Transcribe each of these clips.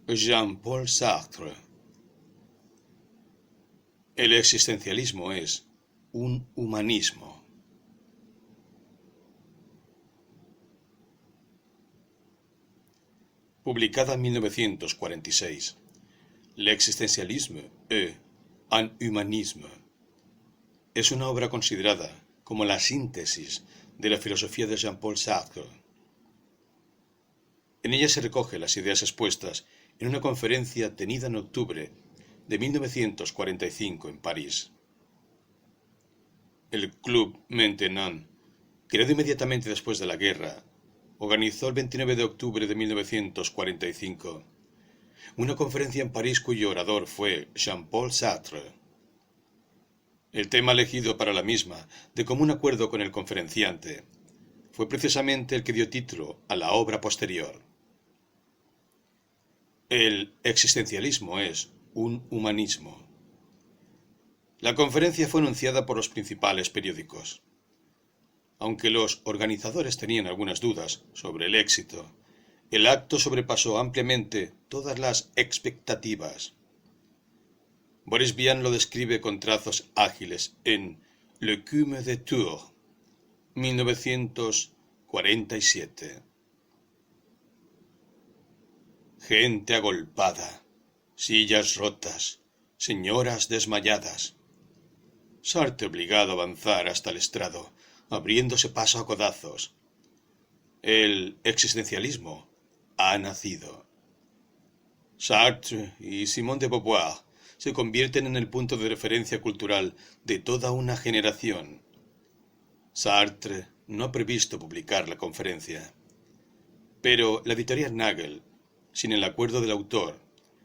Jean-Paul Sartre. El existencialismo es un humanismo. Publicada en 1946. L'existentialisme est un humanisme. Es una obra considerada como la síntesis de la filosofía de Jean-Paul Sartre. En ella se recogen las ideas expuestas en una conferencia tenida en octubre de 1945 en París. El Club Maintenant, creado inmediatamente después de la guerra, organizó el 29 de octubre de 1945 una conferencia en París cuyo orador fue Jean-Paul Sartre. El tema elegido para la misma, de común acuerdo con el conferenciante, fue precisamente el que dio título a la obra posterior. El existencialismo es un humanismo. La conferencia fue anunciada por los principales periódicos. Aunque los organizadores tenían algunas dudas sobre el éxito, el acto sobrepasó ampliamente todas las expectativas. Boris Vian lo describe con trazos ágiles en L'Écume de Tours, 1947. Gente agolpada, sillas rotas, señoras desmayadas. Sartre obligado a avanzar hasta el estrado, abriéndose paso a codazos. El existencialismo ha nacido. Sartre y Simone de Beauvoir se convierten en el punto de referencia cultural de toda una generación. Sartre no ha previsto publicar la conferencia, pero la editorial Nagel, sin el acuerdo del autor,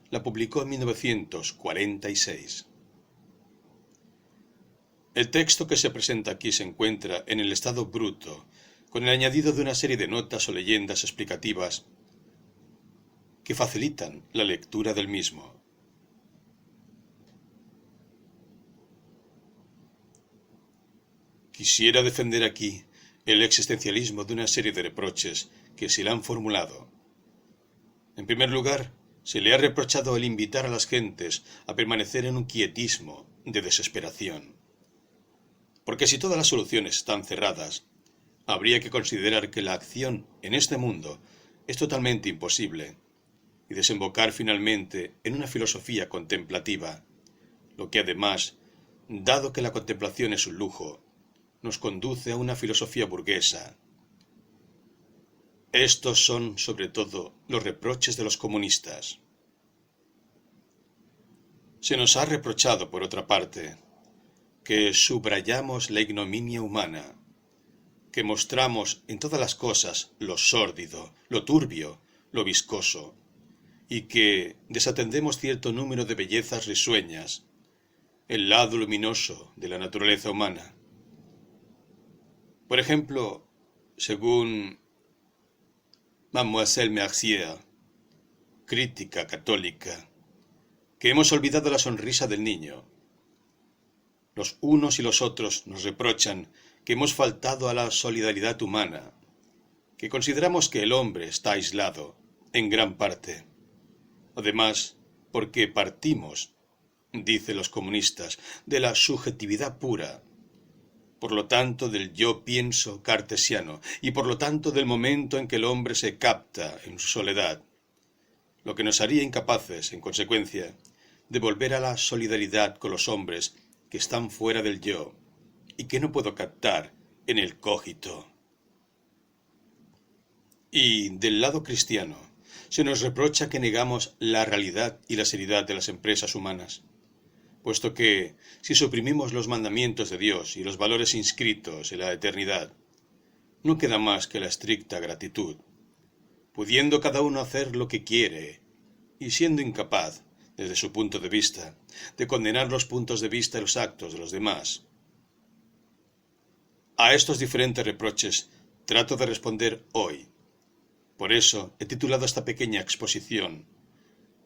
la publicó en 1946. El texto que se presenta aquí se encuentra en el estado bruto, con el añadido de una serie de notas o leyendas explicativas que facilitan la lectura del mismo. Quisiera defender aquí el existencialismo de una serie de reproches que se le han formulado. En primer lugar, se le ha reprochado el invitar a las gentes a permanecer en un quietismo de desesperación. Porque si todas las soluciones están cerradas, habría que considerar que la acción en este mundo es totalmente imposible y desembocar finalmente en una filosofía contemplativa, lo que además, dado que la contemplación es un lujo, nos conduce a una filosofía burguesa. Estos son, sobre todo, los reproches de los comunistas. Se nos ha reprochado, por otra parte, que subrayamos la ignominia humana, que mostramos en todas las cosas lo sórdido, lo turbio, lo viscoso, y que desatendemos cierto número de bellezas risueñas, el lado luminoso de la naturaleza humana. Por ejemplo, según Mademoiselle Mercier, crítica católica, que hemos olvidado la sonrisa del niño. Los unos y los otros nos reprochan que hemos faltado a la solidaridad humana, que consideramos que el hombre está aislado, en gran parte. Además, porque partimos, dicen los comunistas, de la subjetividad pura, por lo tanto del yo pienso cartesiano, y por lo tanto del momento en que el hombre se capta en su soledad, lo que nos haría incapaces, en consecuencia, de volver a la solidaridad con los hombres que están fuera del yo, y que no puedo captar en el cogito. Y del lado cristiano, se nos reprocha que negamos la realidad y la seriedad de las empresas humanas, puesto que, si suprimimos los mandamientos de Dios y los valores inscritos en la eternidad, no queda más que la estricta gratitud, pudiendo cada uno hacer lo que quiere, y siendo incapaz, desde su punto de vista, de condenar los puntos de vista y los actos de los demás. A estos diferentes reproches trato de responder hoy. Por eso he titulado esta pequeña exposición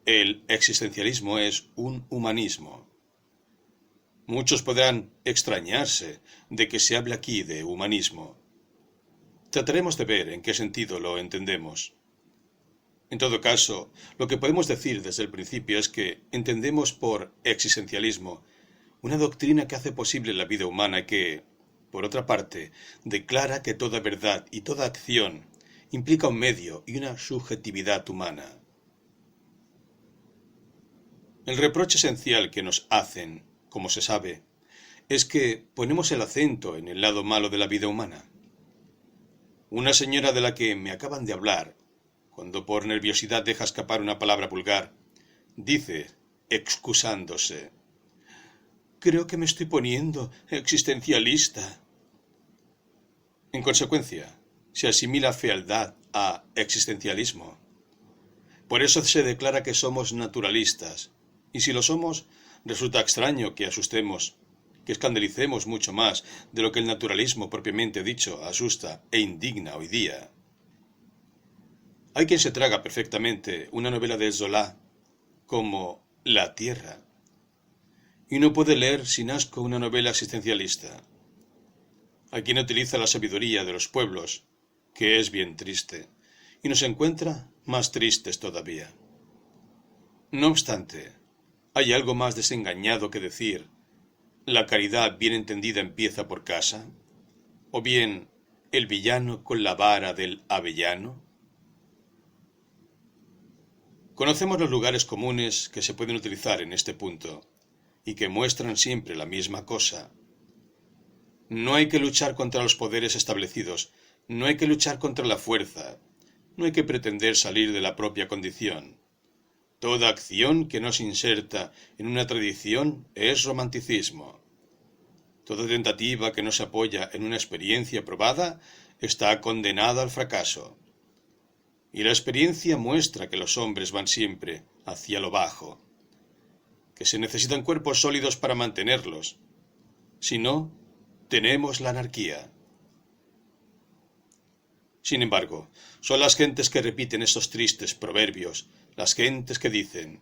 El existencialismo es un humanismo. Muchos podrán extrañarse de que se hable aquí de humanismo. Trataremos de ver en qué sentido lo entendemos. En todo caso, lo que podemos decir desde el principio es que entendemos por existencialismo una doctrina que hace posible la vida humana y que, por otra parte, declara que toda verdad y toda acción implica un medio y una subjetividad humana. El reproche esencial que nos hacen, como se sabe, es que ponemos el acento en el lado malo de la vida humana. Una señora de la que me acaban de hablar, cuando por nerviosidad deja escapar una palabra vulgar, dice, excusándose: «Creo que me estoy poniendo existencialista». En consecuencia, se asimila fealdad a existencialismo. Por eso se declara que somos naturalistas, y si lo somos, resulta extraño que asustemos, que escandalicemos mucho más de lo que el naturalismo propiamente dicho asusta e indigna hoy día. Hay quien se traga perfectamente una novela de Zola como La Tierra, y no puede leer sin asco una novela existencialista. Hay quien utiliza la sabiduría de los pueblos, que es bien triste, y nos encuentra más tristes todavía. No obstante, hay algo más desengañado que decir: la caridad bien entendida empieza por casa, o bien el villano con la vara del avellano. Conocemos los lugares comunes que se pueden utilizar en este punto, y que muestran siempre la misma cosa. No hay que luchar contra los poderes establecidos, no hay que luchar contra la fuerza, no hay que pretender salir de la propia condición. Toda acción que no se inserta en una tradición es romanticismo. Toda tentativa que no se apoya en una experiencia probada está condenada al fracaso. Y la experiencia muestra que los hombres van siempre hacia lo bajo, que se necesitan cuerpos sólidos para mantenerlos. Si no, tenemos la anarquía. Sin embargo, son las gentes que repiten estos tristes proverbios, las gentes que dicen: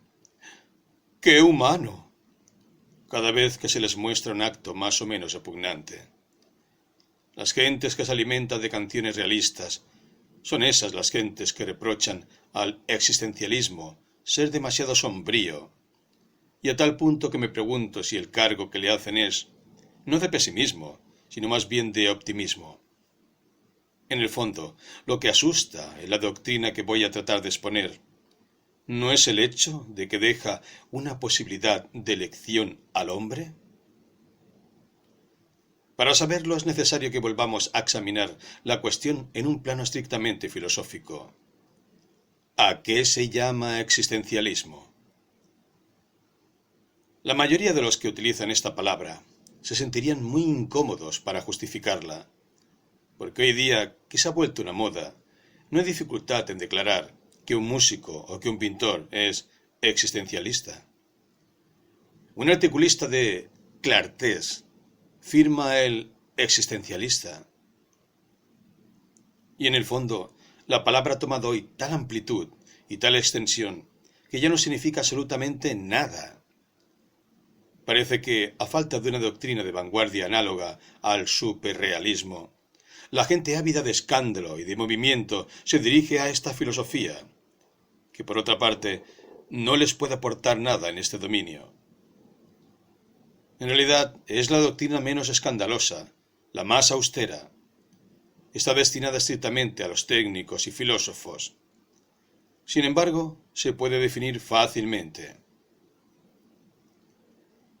¡qué humano!, cada vez que se les muestra un acto más o menos repugnante. Las gentes que se alimentan de canciones realistas, son esas las gentes que reprochan al existencialismo ser demasiado sombrío, y a tal punto que me pregunto si el cargo que le hacen es, no de pesimismo, sino más bien de optimismo. En el fondo, lo que asusta en la doctrina que voy a tratar de exponer ¿no es el hecho de que deja una posibilidad de elección al hombre? Para saberlo es necesario que volvamos a examinar la cuestión en un plano estrictamente filosófico. ¿A qué se llama existencialismo? La mayoría de los que utilizan esta palabra se sentirían muy incómodos para justificarla, porque hoy día, que se ha vuelto una moda, no hay dificultad en declarar que un músico o que un pintor es existencialista. Un articulista de Clartés firma el existencialista. Y en el fondo, la palabra ha tomado hoy tal amplitud y tal extensión que ya no significa absolutamente nada. Parece que, a falta de una doctrina de vanguardia análoga al superrealismo, la gente ávida de escándalo y de movimiento se dirige a esta filosofía, que por otra parte no les puede aportar nada en este dominio. En realidad es la doctrina menos escandalosa, la más austera. Está destinada estrictamente a los técnicos y filósofos. Sin embargo, se puede definir fácilmente.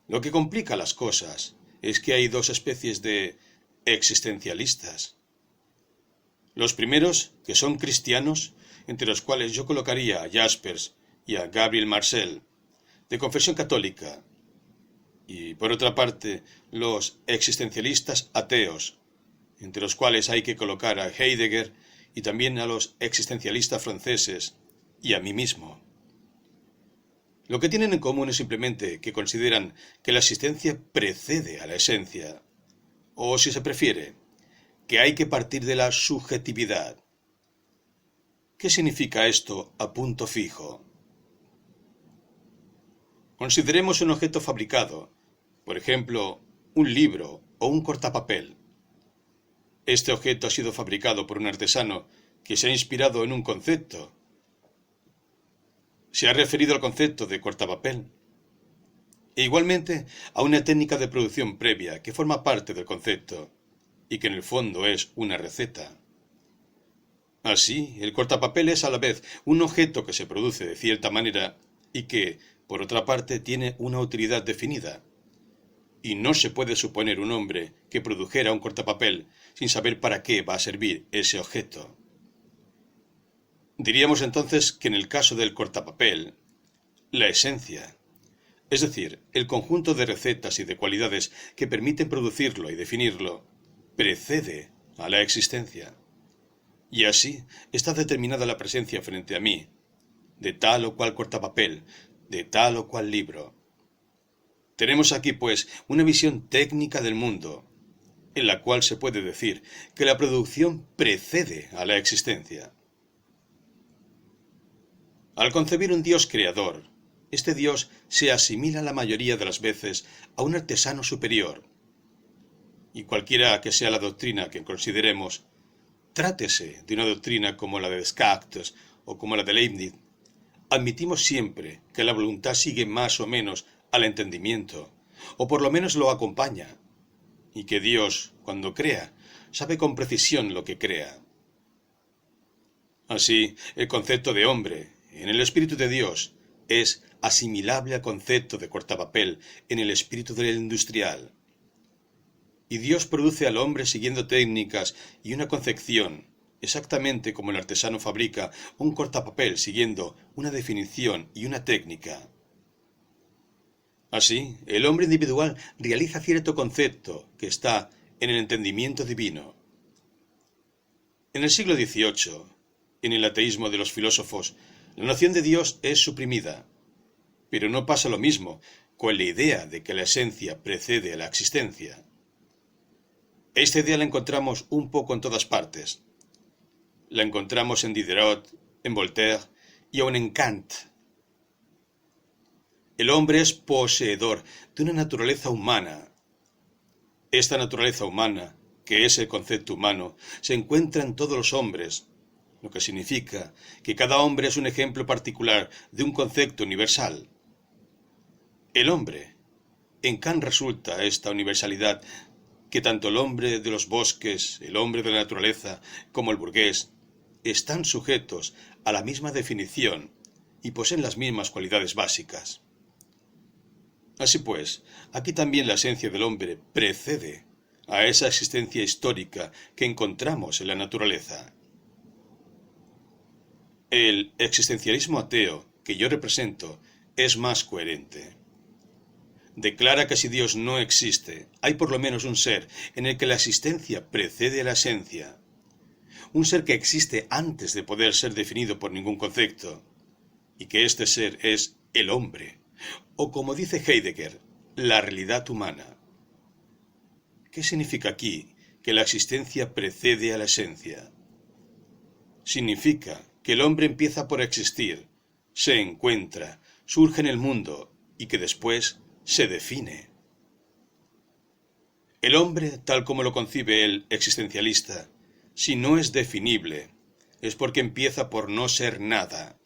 Lo que complica las cosas es que hay dos especies de existencialistas. Los primeros, que son cristianos, entre los cuales yo colocaría a Jaspers y a Gabriel Marcel, de confesión católica, y por otra parte los existencialistas ateos, entre los cuales hay que colocar a Heidegger y también a los existencialistas franceses y a mí mismo. Lo que tienen en común es simplemente que consideran que la existencia precede a la esencia, o si se prefiere, que hay que partir de la subjetividad. ¿Qué significa esto a punto fijo? Consideremos un objeto fabricado, por ejemplo, un libro o un cortapapel. Este objeto ha sido fabricado por un artesano que se ha inspirado en un concepto, se ha referido al concepto de cortapapel, e igualmente a una técnica de producción previa que forma parte del concepto y que en el fondo es una receta. Así, el cortapapel es a la vez un objeto que se produce de cierta manera y que, por otra parte, tiene una utilidad definida. Y no se puede suponer un hombre que produjera un cortapapel sin saber para qué va a servir ese objeto. Diríamos entonces que en el caso del cortapapel, la esencia, es decir, el conjunto de recetas y de cualidades que permiten producirlo y definirlo, precede a la existencia. Y así está determinada la presencia frente a mí, de tal o cual cortapapel, de tal o cual libro. Tenemos aquí, pues, una visión técnica del mundo, en la cual se puede decir que la producción precede a la existencia. Al concebir un Dios creador, este Dios se asimila la mayoría de las veces a un artesano superior. Y cualquiera que sea la doctrina que consideremos, trátese de una doctrina como la de Descartes o como la de Leibniz, admitimos siempre que la voluntad sigue más o menos al entendimiento, o por lo menos lo acompaña, y que Dios, cuando crea, sabe con precisión lo que crea. Así, el concepto de hombre, en el Espíritu de Dios, es asimilable al concepto de cortapapel en el espíritu del industrial. Y Dios produce al hombre siguiendo técnicas y una concepción, exactamente como el artesano fabrica un cortapapel siguiendo una definición y una técnica. Así, el hombre individual realiza cierto concepto que está en el entendimiento divino. En el siglo XVIII, en el ateísmo de los filósofos, la noción de Dios es suprimida, pero no pasa lo mismo con la idea de que la esencia precede a la existencia. Esta idea la encontramos un poco en todas partes. La encontramos en Diderot, en Voltaire y aun en Kant. El hombre es poseedor de una naturaleza humana. Esta naturaleza humana, que es el concepto humano, se encuentra en todos los hombres, lo que significa que cada hombre es un ejemplo particular de un concepto universal. El hombre. En Kant resulta esta universalidad que tanto el hombre de los bosques, el hombre de la naturaleza, como el burgués, están sujetos a la misma definición y poseen las mismas cualidades básicas. Así pues, aquí también la esencia del hombre precede a esa existencia histórica que encontramos en la naturaleza. El existencialismo ateo que yo represento es más coherente. Declara que si Dios no existe, hay por lo menos un ser en el que la existencia precede a la esencia. Un ser que existe antes de poder ser definido por ningún concepto. Y que este ser es el hombre. O como dice Heidegger, la realidad humana. ¿Qué significa aquí que la existencia precede a la esencia? Significa que el hombre empieza por existir, se encuentra, surge en el mundo y que después se define. El hombre, tal como lo concibe el existencialista, si no es definible, es porque empieza por no ser nada.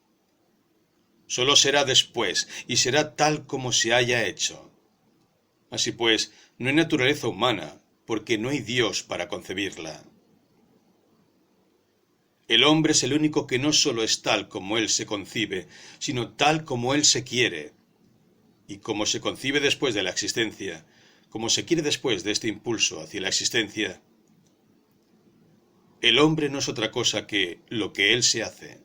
Solo será después y será tal como se haya hecho. Así pues, no hay naturaleza humana, porque no hay Dios para concebirla. El hombre es el único que no solo es tal como él se concibe, sino tal como él se quiere. Y como se concibe después de la existencia, como se quiere después de este impulso hacia la existencia, el hombre no es otra cosa que lo que él se hace.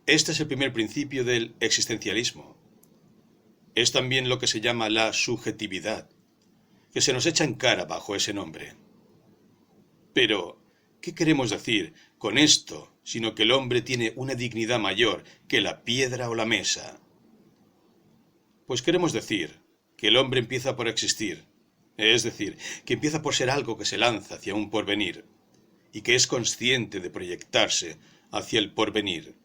Este es el primer principio del existencialismo. Es también lo que se llama la subjetividad, que se nos echa en cara bajo ese nombre. Pero, ¿qué queremos decir con esto, sino que el hombre tiene una dignidad mayor que la piedra o la mesa? Pues queremos decir que el hombre empieza por existir, es decir, que empieza por ser algo que se lanza hacia un porvenir, y que es consciente de proyectarse hacia el porvenir.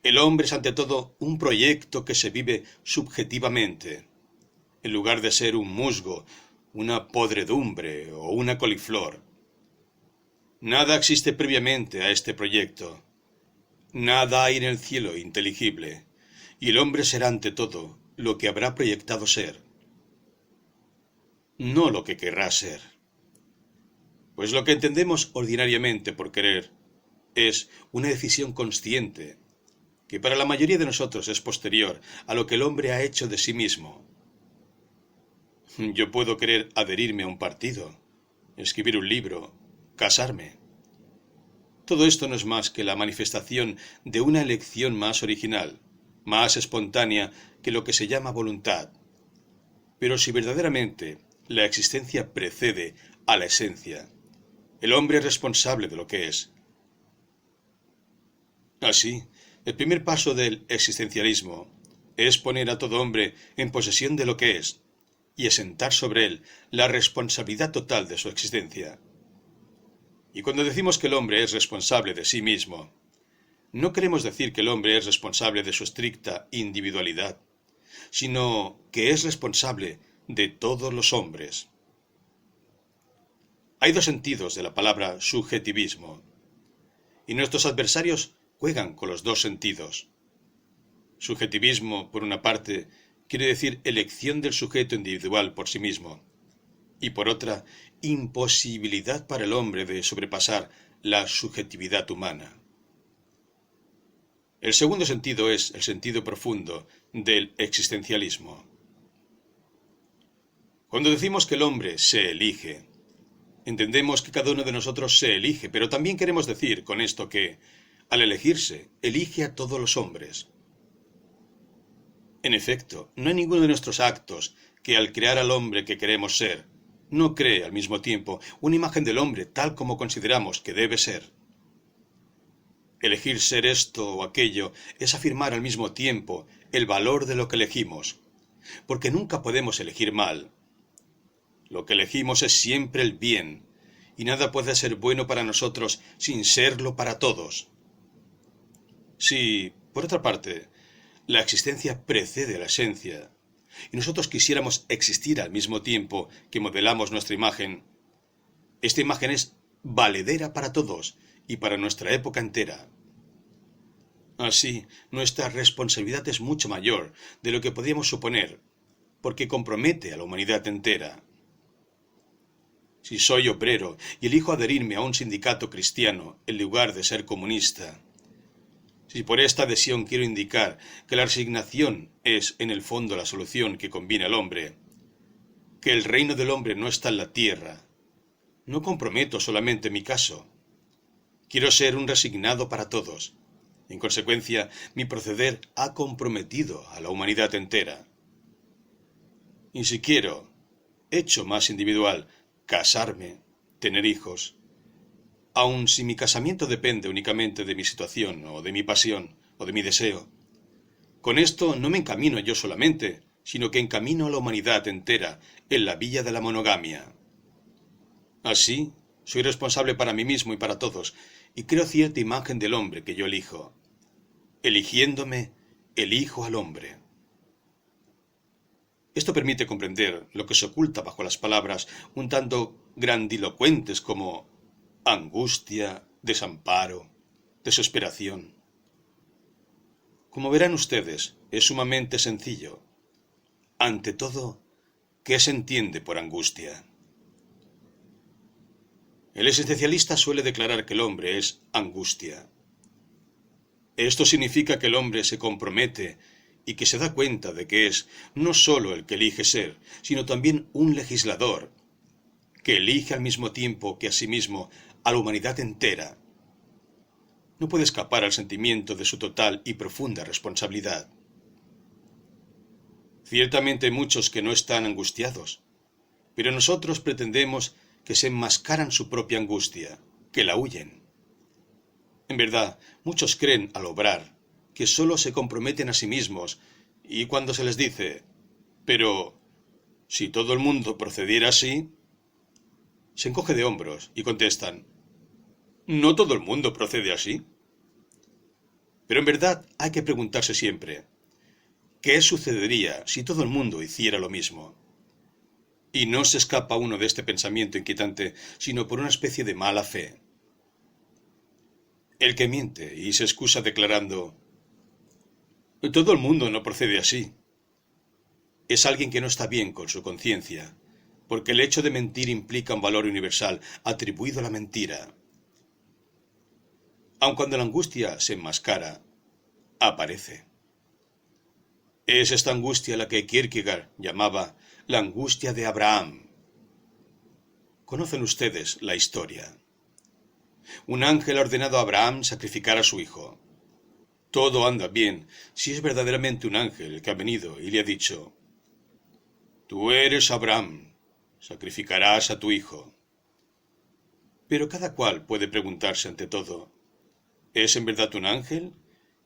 El hombre es ante todo un proyecto que se vive subjetivamente, en lugar de ser un musgo, una podredumbre o una coliflor. Nada existe previamente a este proyecto. Nada hay en el cielo inteligible, y el hombre será ante todo lo que habrá proyectado ser, no lo que querrá ser. Pues lo que entendemos ordinariamente por querer es una decisión consciente, que para la mayoría de nosotros es posterior a lo que el hombre ha hecho de sí mismo. Yo puedo querer adherirme a un partido, escribir un libro, casarme. Todo esto no es más que la manifestación de una elección más original, más espontánea que lo que se llama voluntad. Pero si verdaderamente la existencia precede a la esencia, el hombre es responsable de lo que es. Así, el primer paso del existencialismo es poner a todo hombre en posesión de lo que es y asentar sobre él la responsabilidad total de su existencia. Y cuando decimos que el hombre es responsable de sí mismo, no queremos decir que el hombre es responsable de su estricta individualidad, sino que es responsable de todos los hombres. Hay dos sentidos de la palabra subjetivismo, y nuestros adversarios juegan con los dos sentidos. Subjetivismo, por una parte, quiere decir elección del sujeto individual por sí mismo, y por otra, imposibilidad para el hombre de sobrepasar la subjetividad humana. El segundo sentido es el sentido profundo del existencialismo. Cuando decimos que el hombre se elige, entendemos que cada uno de nosotros se elige, pero también queremos decir con esto que, al elegirse, elige a todos los hombres. En efecto, no hay ninguno de nuestros actos que al crear al hombre que queremos ser, no cree al mismo tiempo una imagen del hombre tal como consideramos que debe ser. Elegir ser esto o aquello es afirmar al mismo tiempo el valor de lo que elegimos, porque nunca podemos elegir mal. Lo que elegimos es siempre el bien, y nada puede ser bueno para nosotros sin serlo para todos. Si, por otra parte, la existencia precede a la esencia, y nosotros quisiéramos existir al mismo tiempo que modelamos nuestra imagen, esta imagen es valedera para todos y para nuestra época entera. Así, nuestra responsabilidad es mucho mayor de lo que podríamos suponer, porque compromete a la humanidad entera. Si soy obrero y elijo adherirme a un sindicato cristiano en lugar de ser comunista, si por esta adhesión quiero indicar que la resignación es en el fondo la solución que conviene al hombre, que el reino del hombre no está en la tierra, no comprometo solamente mi caso. Quiero ser un resignado para todos. En consecuencia, mi proceder ha comprometido a la humanidad entera. Y si quiero, hecho más individual, casarme, tener hijos, aun si mi casamiento depende únicamente de mi situación, o de mi pasión, o de mi deseo, con esto no me encamino yo solamente, sino que encamino a la humanidad entera en la vía de la monogamia. Así, soy responsable para mí mismo y para todos, y creo cierta imagen del hombre que yo elijo. Eligiéndome, elijo al hombre. Esto permite comprender lo que se oculta bajo las palabras un tanto grandilocuentes como angustia, desamparo, desesperación. Como verán ustedes, es sumamente sencillo. Ante todo, ¿qué se entiende por angustia? El existencialista suele declarar que el hombre es angustia. Esto significa que el hombre se compromete y que se da cuenta de que es no sólo el que elige ser, sino también un legislador, que elige al mismo tiempo que a sí mismo a la humanidad entera. No puede escapar al sentimiento de su total y profunda responsabilidad. Ciertamente hay muchos que no están angustiados, pero nosotros pretendemos que se enmascaran su propia angustia, que la huyen. En verdad, muchos creen al obrar que sólo se comprometen a sí mismos, y cuando se les dice, pero si todo el mundo procediera así, se encoge de hombros y contestan, ¿no todo el mundo procede así? Pero en verdad hay que preguntarse siempre, ¿qué sucedería si todo el mundo hiciera lo mismo? Y no se escapa uno de este pensamiento inquietante, sino por una especie de mala fe. El que miente y se excusa declarando: todo el mundo no procede así, es alguien que no está bien con su conciencia, porque el hecho de mentir implica un valor universal atribuido a la mentira. Aun cuando la angustia se enmascara, aparece. Es esta angustia la que Kierkegaard llamaba la angustia de Abraham. Conocen ustedes la historia. Un ángel ha ordenado a Abraham sacrificar a su hijo. Todo anda bien si es verdaderamente un ángel el que ha venido y le ha dicho: tú eres Abraham, sacrificarás a tu hijo. Pero cada cual puede preguntarse ante todo: ¿es en verdad un ángel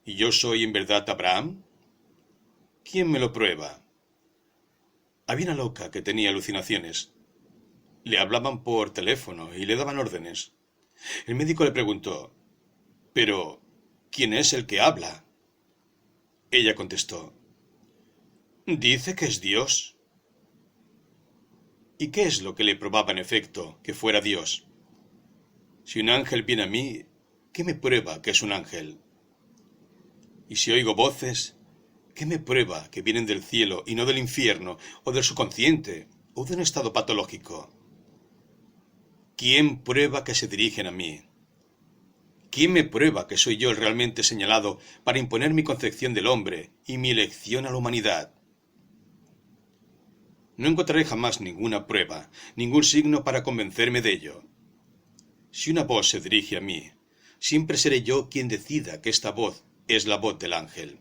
y yo soy en verdad Abraham? ¿Quién me lo prueba? Había una loca que tenía alucinaciones. Le hablaban por teléfono y le daban órdenes. El médico le preguntó: ¿pero quién es el que habla? Ella contestó: dice que es Dios. ¿Y qué es lo que le probaba en efecto que fuera Dios? Si un ángel viene a mí, ¿qué me prueba que es un ángel? Y si oigo voces, ¿qué me prueba que vienen del cielo y no del infierno, o del subconsciente, o de un estado patológico? ¿Quién prueba que se dirigen a mí? ¿Quién me prueba que soy yo el realmente señalado para imponer mi concepción del hombre y mi elección a la humanidad? No encontraré jamás ninguna prueba, ningún signo para convencerme de ello. Si una voz se dirige a mí, siempre seré yo quien decida que esta voz es la voz del ángel.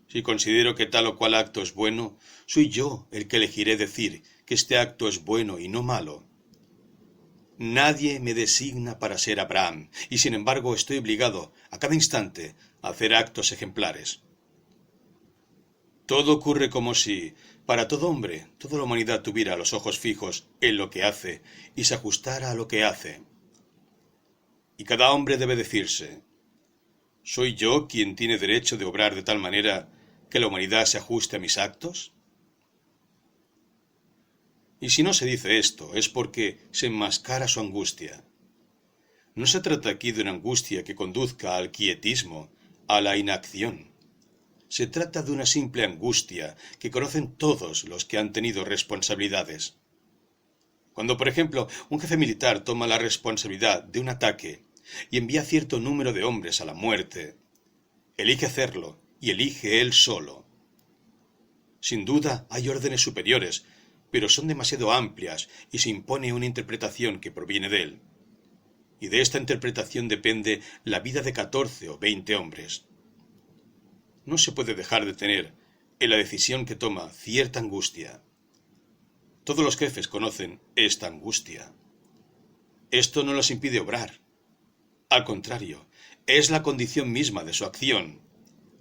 Si considero que tal o cual acto es bueno, soy yo el que elegiré decir que este acto es bueno y no malo. Nadie me designa para ser Abraham, y sin embargo estoy obligado a cada instante a hacer actos ejemplares. Todo ocurre como si, para todo hombre, toda la humanidad tuviera los ojos fijos en lo que hace y se ajustara a lo que hace. Y cada hombre debe decirse: ¿soy yo quien tiene derecho de obrar de tal manera que la humanidad se ajuste a mis actos? Y si no se dice esto, es porque se enmascara su angustia. No se trata aquí de una angustia que conduzca al quietismo, a la inacción. Se trata de una simple angustia que conocen todos los que han tenido responsabilidades. Cuando, por ejemplo, un jefe militar toma la responsabilidad de un ataque y envía cierto número de hombres a la muerte, elige hacerlo y elige él solo. Sin duda hay órdenes superiores, pero son demasiado amplias y se impone una interpretación que proviene de él. Y de esta interpretación depende la vida de 14 o 20 hombres. No se puede dejar de tener en la decisión que toma cierta angustia. Todos los jefes conocen esta angustia. Esto no los impide obrar. Al contrario, es la condición misma de su acción,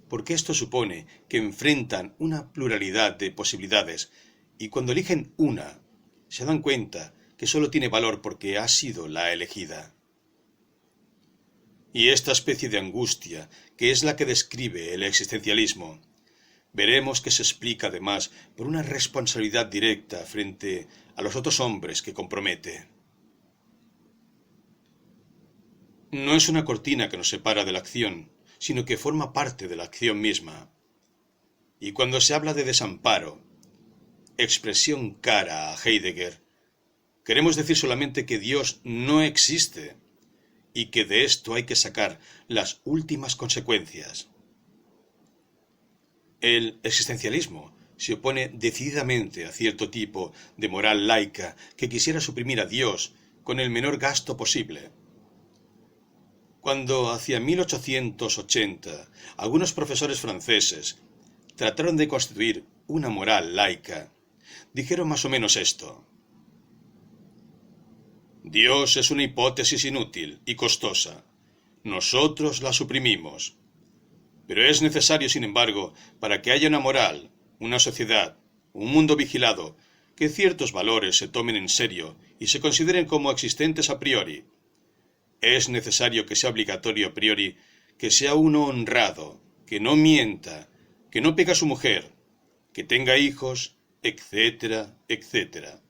porque esto supone que enfrentan una pluralidad de posibilidades y cuando eligen una, se dan cuenta que solo tiene valor porque ha sido la elegida. Y esta especie de angustia, que es la que describe el existencialismo, veremos que se explica además por una responsabilidad directa frente a los otros hombres que compromete. No es una cortina que nos separa de la acción, sino que forma parte de la acción misma. Y cuando se habla de desamparo, expresión cara a Heidegger, queremos decir solamente que Dios no existe y que de esto hay que sacar las últimas consecuencias. El existencialismo se opone decididamente a cierto tipo de moral laica que quisiera suprimir a Dios con el menor gasto posible. Cuando hacia 1880 algunos profesores franceses trataron de constituir una moral laica, dijeron más o menos esto: Dios es una hipótesis inútil y costosa. Nosotros la suprimimos. Pero es necesario, sin embargo, para que haya una moral, una sociedad, un mundo vigilado, que ciertos valores se tomen en serio y se consideren como existentes a priori. Es necesario que sea obligatorio a priori que sea uno honrado, que no mienta, que no pegue a su mujer, que tenga hijos, etcétera, etcétera.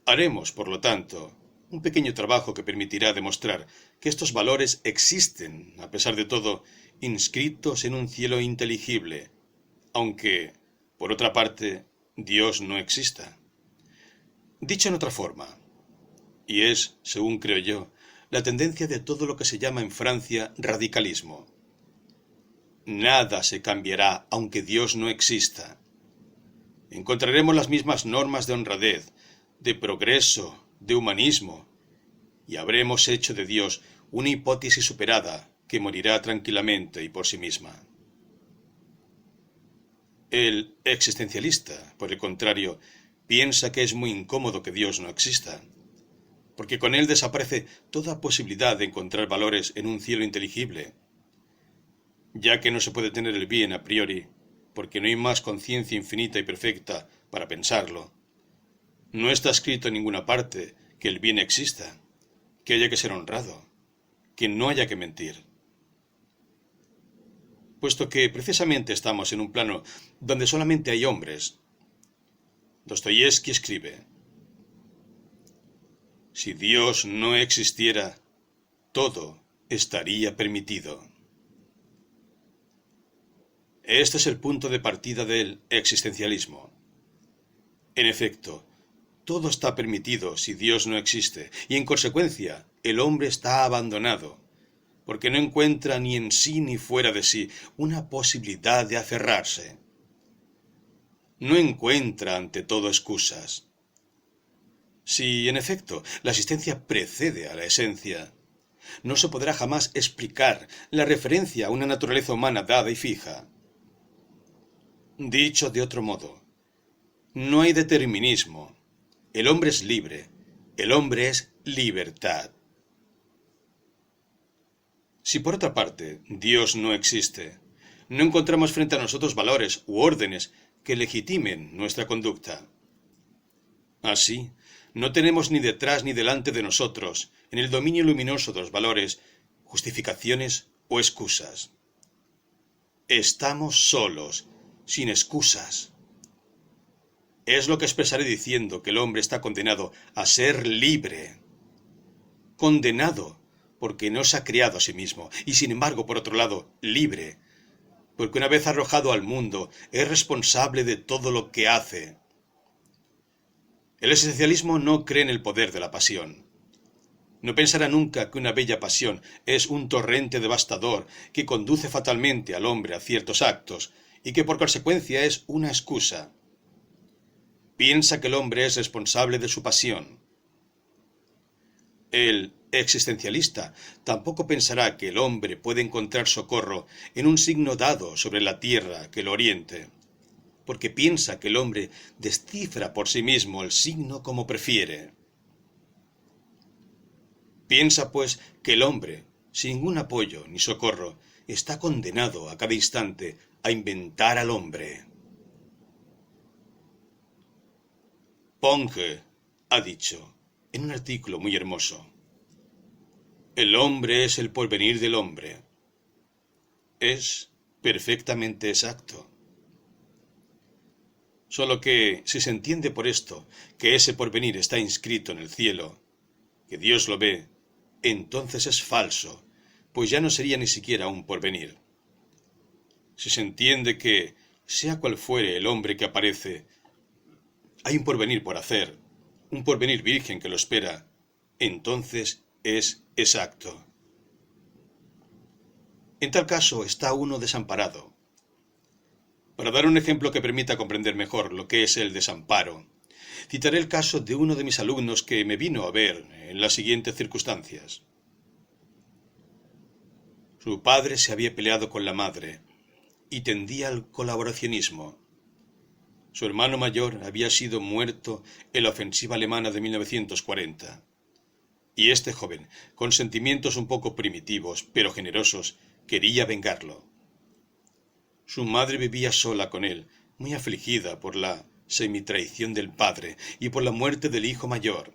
Haremos, por lo tanto, un pequeño trabajo que permitirá demostrar que estos valores existen, a pesar de todo, inscritos en un cielo inteligible, aunque, por otra parte, Dios no exista. Dicho en otra forma, y es, según creo yo, la tendencia de todo lo que se llama en Francia radicalismo. Nada se cambiará aunque Dios no exista. Encontraremos las mismas normas de honradez, de progreso, de humanismo, y habremos hecho de Dios una hipótesis superada que morirá tranquilamente y por sí misma. El existencialista, por el contrario, piensa que es muy incómodo que Dios no exista, porque con él desaparece toda posibilidad de encontrar valores en un cielo inteligible, ya que no se puede tener el bien a priori, porque no hay más conciencia infinita y perfecta para pensarlo. No está escrito en ninguna parte que el bien exista, que haya que ser honrado, que no haya que mentir. Puesto que precisamente estamos en un plano donde solamente hay hombres, Dostoyevsky escribe: si Dios no existiera, todo estaría permitido. Este es el punto de partida del existencialismo. En efecto, todo está permitido si Dios no existe, y en consecuencia el hombre está abandonado, porque no encuentra ni en sí ni fuera de sí una posibilidad de aferrarse. No encuentra ante todo excusas. Si, en efecto, la existencia precede a la esencia, no se podrá jamás explicar la referencia a una naturaleza humana dada y fija. Dicho de otro modo, no hay determinismo. El hombre es libre. El hombre es libertad. Si por otra parte Dios no existe, no encontramos frente a nosotros valores u órdenes que legitimen nuestra conducta. Así, no tenemos ni detrás ni delante de nosotros, en el dominio luminoso de los valores, justificaciones o excusas. Estamos solos, sin excusas. Es lo que expresaré diciendo que el hombre está condenado a ser libre. Condenado porque no se ha creado a sí mismo, y sin embargo, por otro lado, libre, porque una vez arrojado al mundo, es responsable de todo lo que hace. El existencialismo no cree en el poder de la pasión. No pensará nunca que una bella pasión es un torrente devastador que conduce fatalmente al hombre a ciertos actos y que por consecuencia es una excusa. Piensa que el hombre es responsable de su pasión. El existencialista tampoco pensará que el hombre puede encontrar socorro en un signo dado sobre la tierra que lo oriente, porque piensa que el hombre descifra por sí mismo el signo como prefiere. Piensa, pues, que el hombre, sin ningún apoyo ni socorro, está condenado a cada instante a inventar al hombre. Ponge ha dicho, en un artículo muy hermoso: el hombre es el porvenir del hombre. Es perfectamente exacto. Solo que, si se entiende por esto que ese porvenir está inscrito en el cielo, que Dios lo ve, entonces es falso, pues ya no sería ni siquiera un porvenir. Si se entiende que, sea cual fuere el hombre que aparece, hay un porvenir por hacer, un porvenir virgen que lo espera, entonces es exacto. En tal caso está uno desamparado. Para dar un ejemplo que permita comprender mejor lo que es el desamparo, citaré el caso de uno de mis alumnos que me vino a ver en las siguientes circunstancias. Su padre se había peleado con la madre y tendía al colaboracionismo. Su hermano mayor había sido muerto en la ofensiva alemana de 1940. Y este joven, con sentimientos un poco primitivos, pero generosos, quería vengarlo. Su madre vivía sola con él, muy afligida por la semitraición del padre y por la muerte del hijo mayor.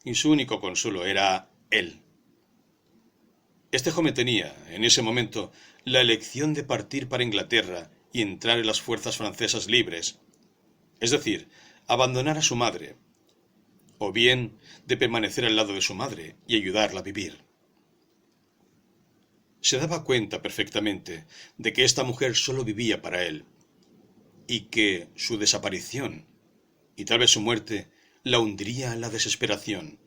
Y su único consuelo era él. Este joven tenía, en ese momento, la elección de partir para Inglaterra y entrar en las fuerzas francesas libres, es decir, abandonar a su madre, o bien de permanecer al lado de su madre y ayudarla a vivir. Se daba cuenta perfectamente de que esta mujer solo vivía para él, y que su desaparición, y tal vez su muerte, la hundiría en la desesperación.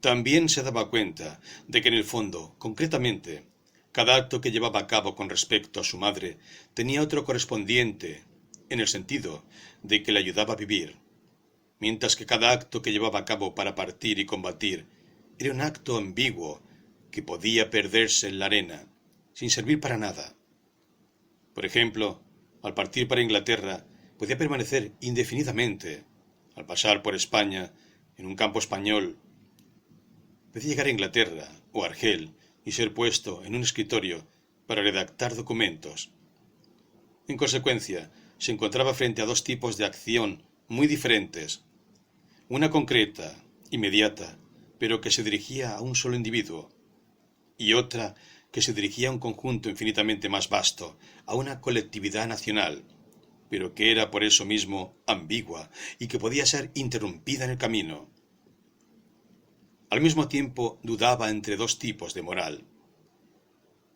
También se daba cuenta de que en el fondo, concretamente, cada acto que llevaba a cabo con respecto a su madre tenía otro correspondiente, en el sentido de que le ayudaba a vivir, mientras que cada acto que llevaba a cabo para partir y combatir era un acto ambiguo que podía perderse en la arena, sin servir para nada. Por ejemplo, al partir para Inglaterra, podía permanecer indefinidamente. Al pasar por España, en un campo español, podía llegar a Inglaterra o Argel y ser puesto en un escritorio para redactar documentos. En consecuencia, se encontraba frente a dos tipos de acción muy diferentes. Una concreta, inmediata, pero que se dirigía a un solo individuo, y otra que se dirigía a un conjunto infinitamente más vasto, a una colectividad nacional, pero que era por eso mismo ambigua y que podía ser interrumpida en el camino. Al mismo tiempo dudaba entre dos tipos de moral.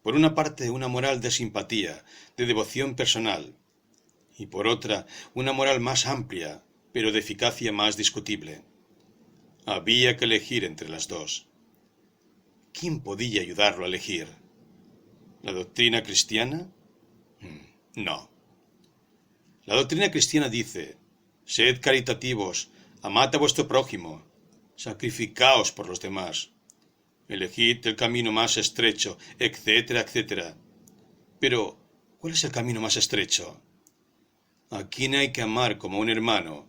Por una parte, una moral de simpatía, de devoción personal, y por otra, una moral más amplia, pero de eficacia más discutible. Había que elegir entre las dos. ¿Quién podía ayudarlo a elegir? ¿La doctrina cristiana? No. La doctrina cristiana dice: sed caritativos, amad a vuestro prójimo, sacrificaos por los demás, elegid el camino más estrecho, etcétera, etcétera. Pero, ¿cuál es el camino más estrecho? ¿A quién hay que amar como un hermano?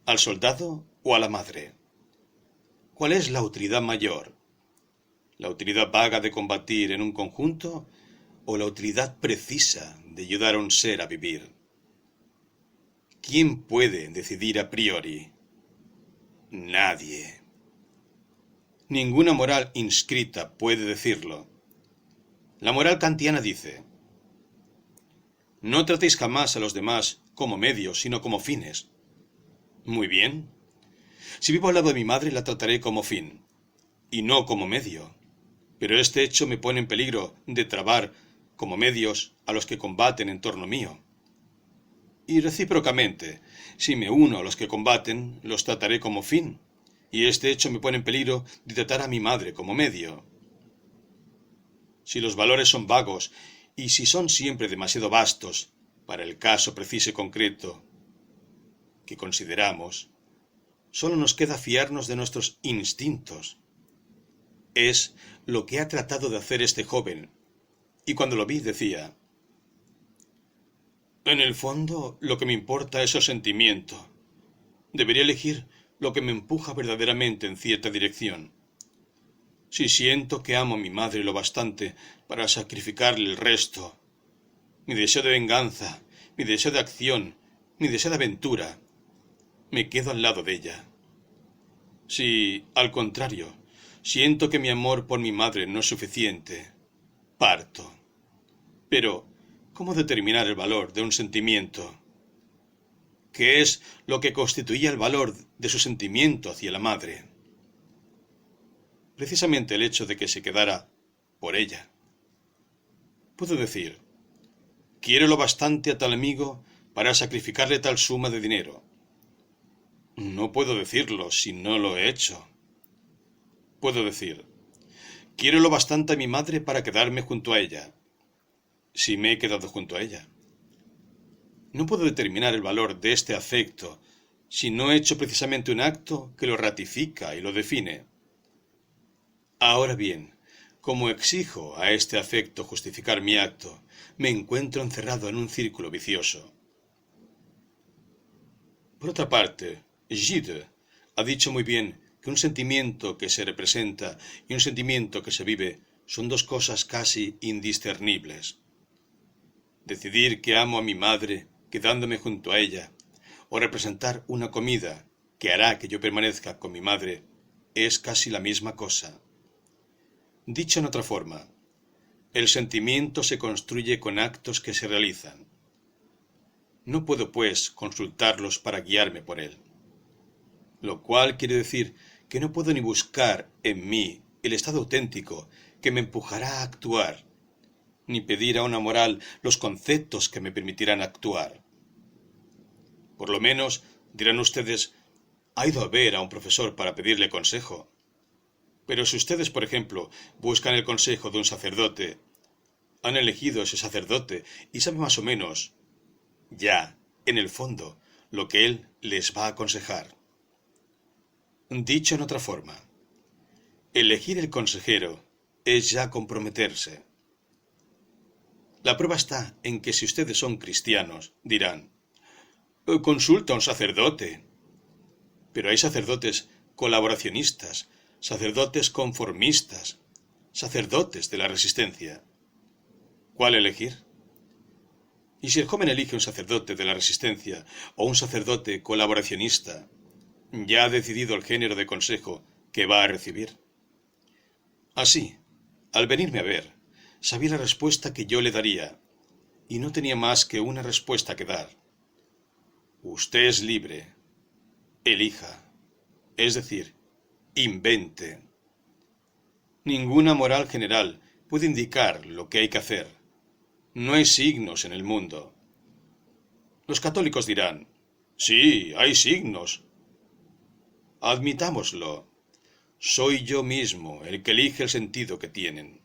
¿Al soldado o a la madre? ¿Cuál es la utilidad mayor? ¿La utilidad vaga de combatir en un conjunto o la utilidad precisa de ayudar a un ser a vivir? ¿Quién puede decidir a priori? Nadie. Ninguna moral inscrita puede decirlo. La moral kantiana dice: no tratéis jamás a los demás como medios, sino como fines. Muy bien. Si vivo al lado de mi madre, la trataré como fin, y no como medio. Pero este hecho me pone en peligro de trabar como medios a los que combaten en torno mío. Y recíprocamente, si me uno a los que combaten, los trataré como fin, y este hecho me pone en peligro de tratar a mi madre como medio. Si los valores son vagos, y si son siempre demasiado vastos para el caso preciso y concreto que consideramos, solo nos queda fiarnos de nuestros instintos. Es lo que ha tratado de hacer este joven, y cuando lo vi decía: en el fondo, lo que me importa es el sentimiento. Debería elegir lo que me empuja verdaderamente en cierta dirección. Si siento que amo a mi madre lo bastante para sacrificarle el resto, mi deseo de venganza, mi deseo de acción, mi deseo de aventura, me quedo al lado de ella. Si, al contrario, siento que mi amor por mi madre no es suficiente, parto. Pero, ¿cómo determinar el valor de un sentimiento? ¿Qué es lo que constituía el valor de su sentimiento hacia la madre? Precisamente el hecho de que se quedara por ella. Puedo decir: quiero lo bastante a tal amigo para sacrificarle tal suma de dinero. No puedo decirlo si no lo he hecho. Puedo decir: quiero lo bastante a mi madre para quedarme junto a ella, si me he quedado junto a ella. No puedo determinar el valor de este afecto si no he hecho precisamente un acto que lo ratifica y lo define. Ahora bien, como exijo a este afecto justificar mi acto, me encuentro encerrado en un círculo vicioso. Por otra parte, Gide ha dicho muy bien que un sentimiento que se representa y un sentimiento que se vive son dos cosas casi indiscernibles. Decidir que amo a mi madre quedándome junto a ella, o representar una comida que hará que yo permanezca con mi madre, es casi la misma cosa. Dicho en otra forma, el sentimiento se construye con actos que se realizan. No puedo, pues, consultarlos para guiarme por él. lo cual quiere decir que no puedo ni buscar en mí el estado auténtico que me empujará a actuar, ni pedir a una moral los conceptos que me permitirán actuar. Por lo menos, dirán ustedes, ha ido a ver a un profesor para pedirle consejo. Pero si ustedes, por ejemplo, buscan el consejo de un sacerdote, han elegido a ese sacerdote y saben más o menos, ya, en el fondo, lo que él les va a aconsejar. Dicho en otra forma, elegir el consejero es ya comprometerse. La prueba está en que si ustedes son cristianos, dirán, consulta a un sacerdote. Pero hay sacerdotes colaboracionistas, sacerdotes conformistas, sacerdotes de la resistencia. ¿Cuál elegir? Y si el joven elige un sacerdote de la resistencia o un sacerdote colaboracionista, ¿ya ha decidido el género de consejo que va a recibir? Así, al venirme a ver, sabía la respuesta que yo le daría, y no tenía más que una respuesta que dar. Usted es libre. Elija. Es decir, invente. Ninguna moral general puede indicar lo que hay que hacer. No hay signos en el mundo. Los católicos dirán, sí, hay signos. Admitámoslo. Soy yo mismo el que elige el sentido que tienen.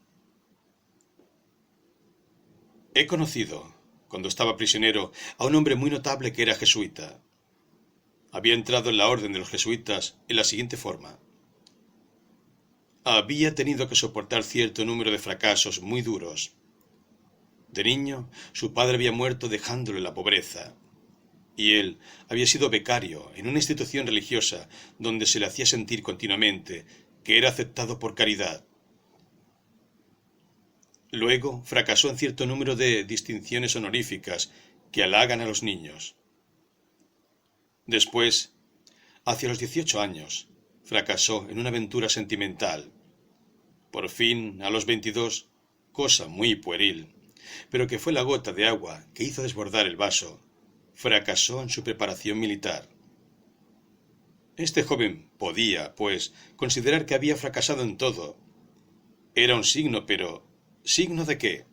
He conocido, cuando estaba prisionero, a un hombre muy notable que era jesuita. Había entrado en la orden de los jesuitas en la siguiente forma. Había tenido que soportar cierto número de fracasos muy duros. De niño, su padre había muerto dejándole la pobreza, y él había sido becario en una institución religiosa donde se le hacía sentir continuamente que era aceptado por caridad. Luego fracasó en cierto número de distinciones honoríficas que halagan a los niños. Después, hacia los 18 años, fracasó en una aventura sentimental. Por fin, a los 22, cosa muy pueril, pero que fue la gota de agua que hizo desbordar el vaso, fracasó en su preparación militar. Este joven podía, pues, considerar que había fracasado en todo. Era un signo, pero ¿signo de qué?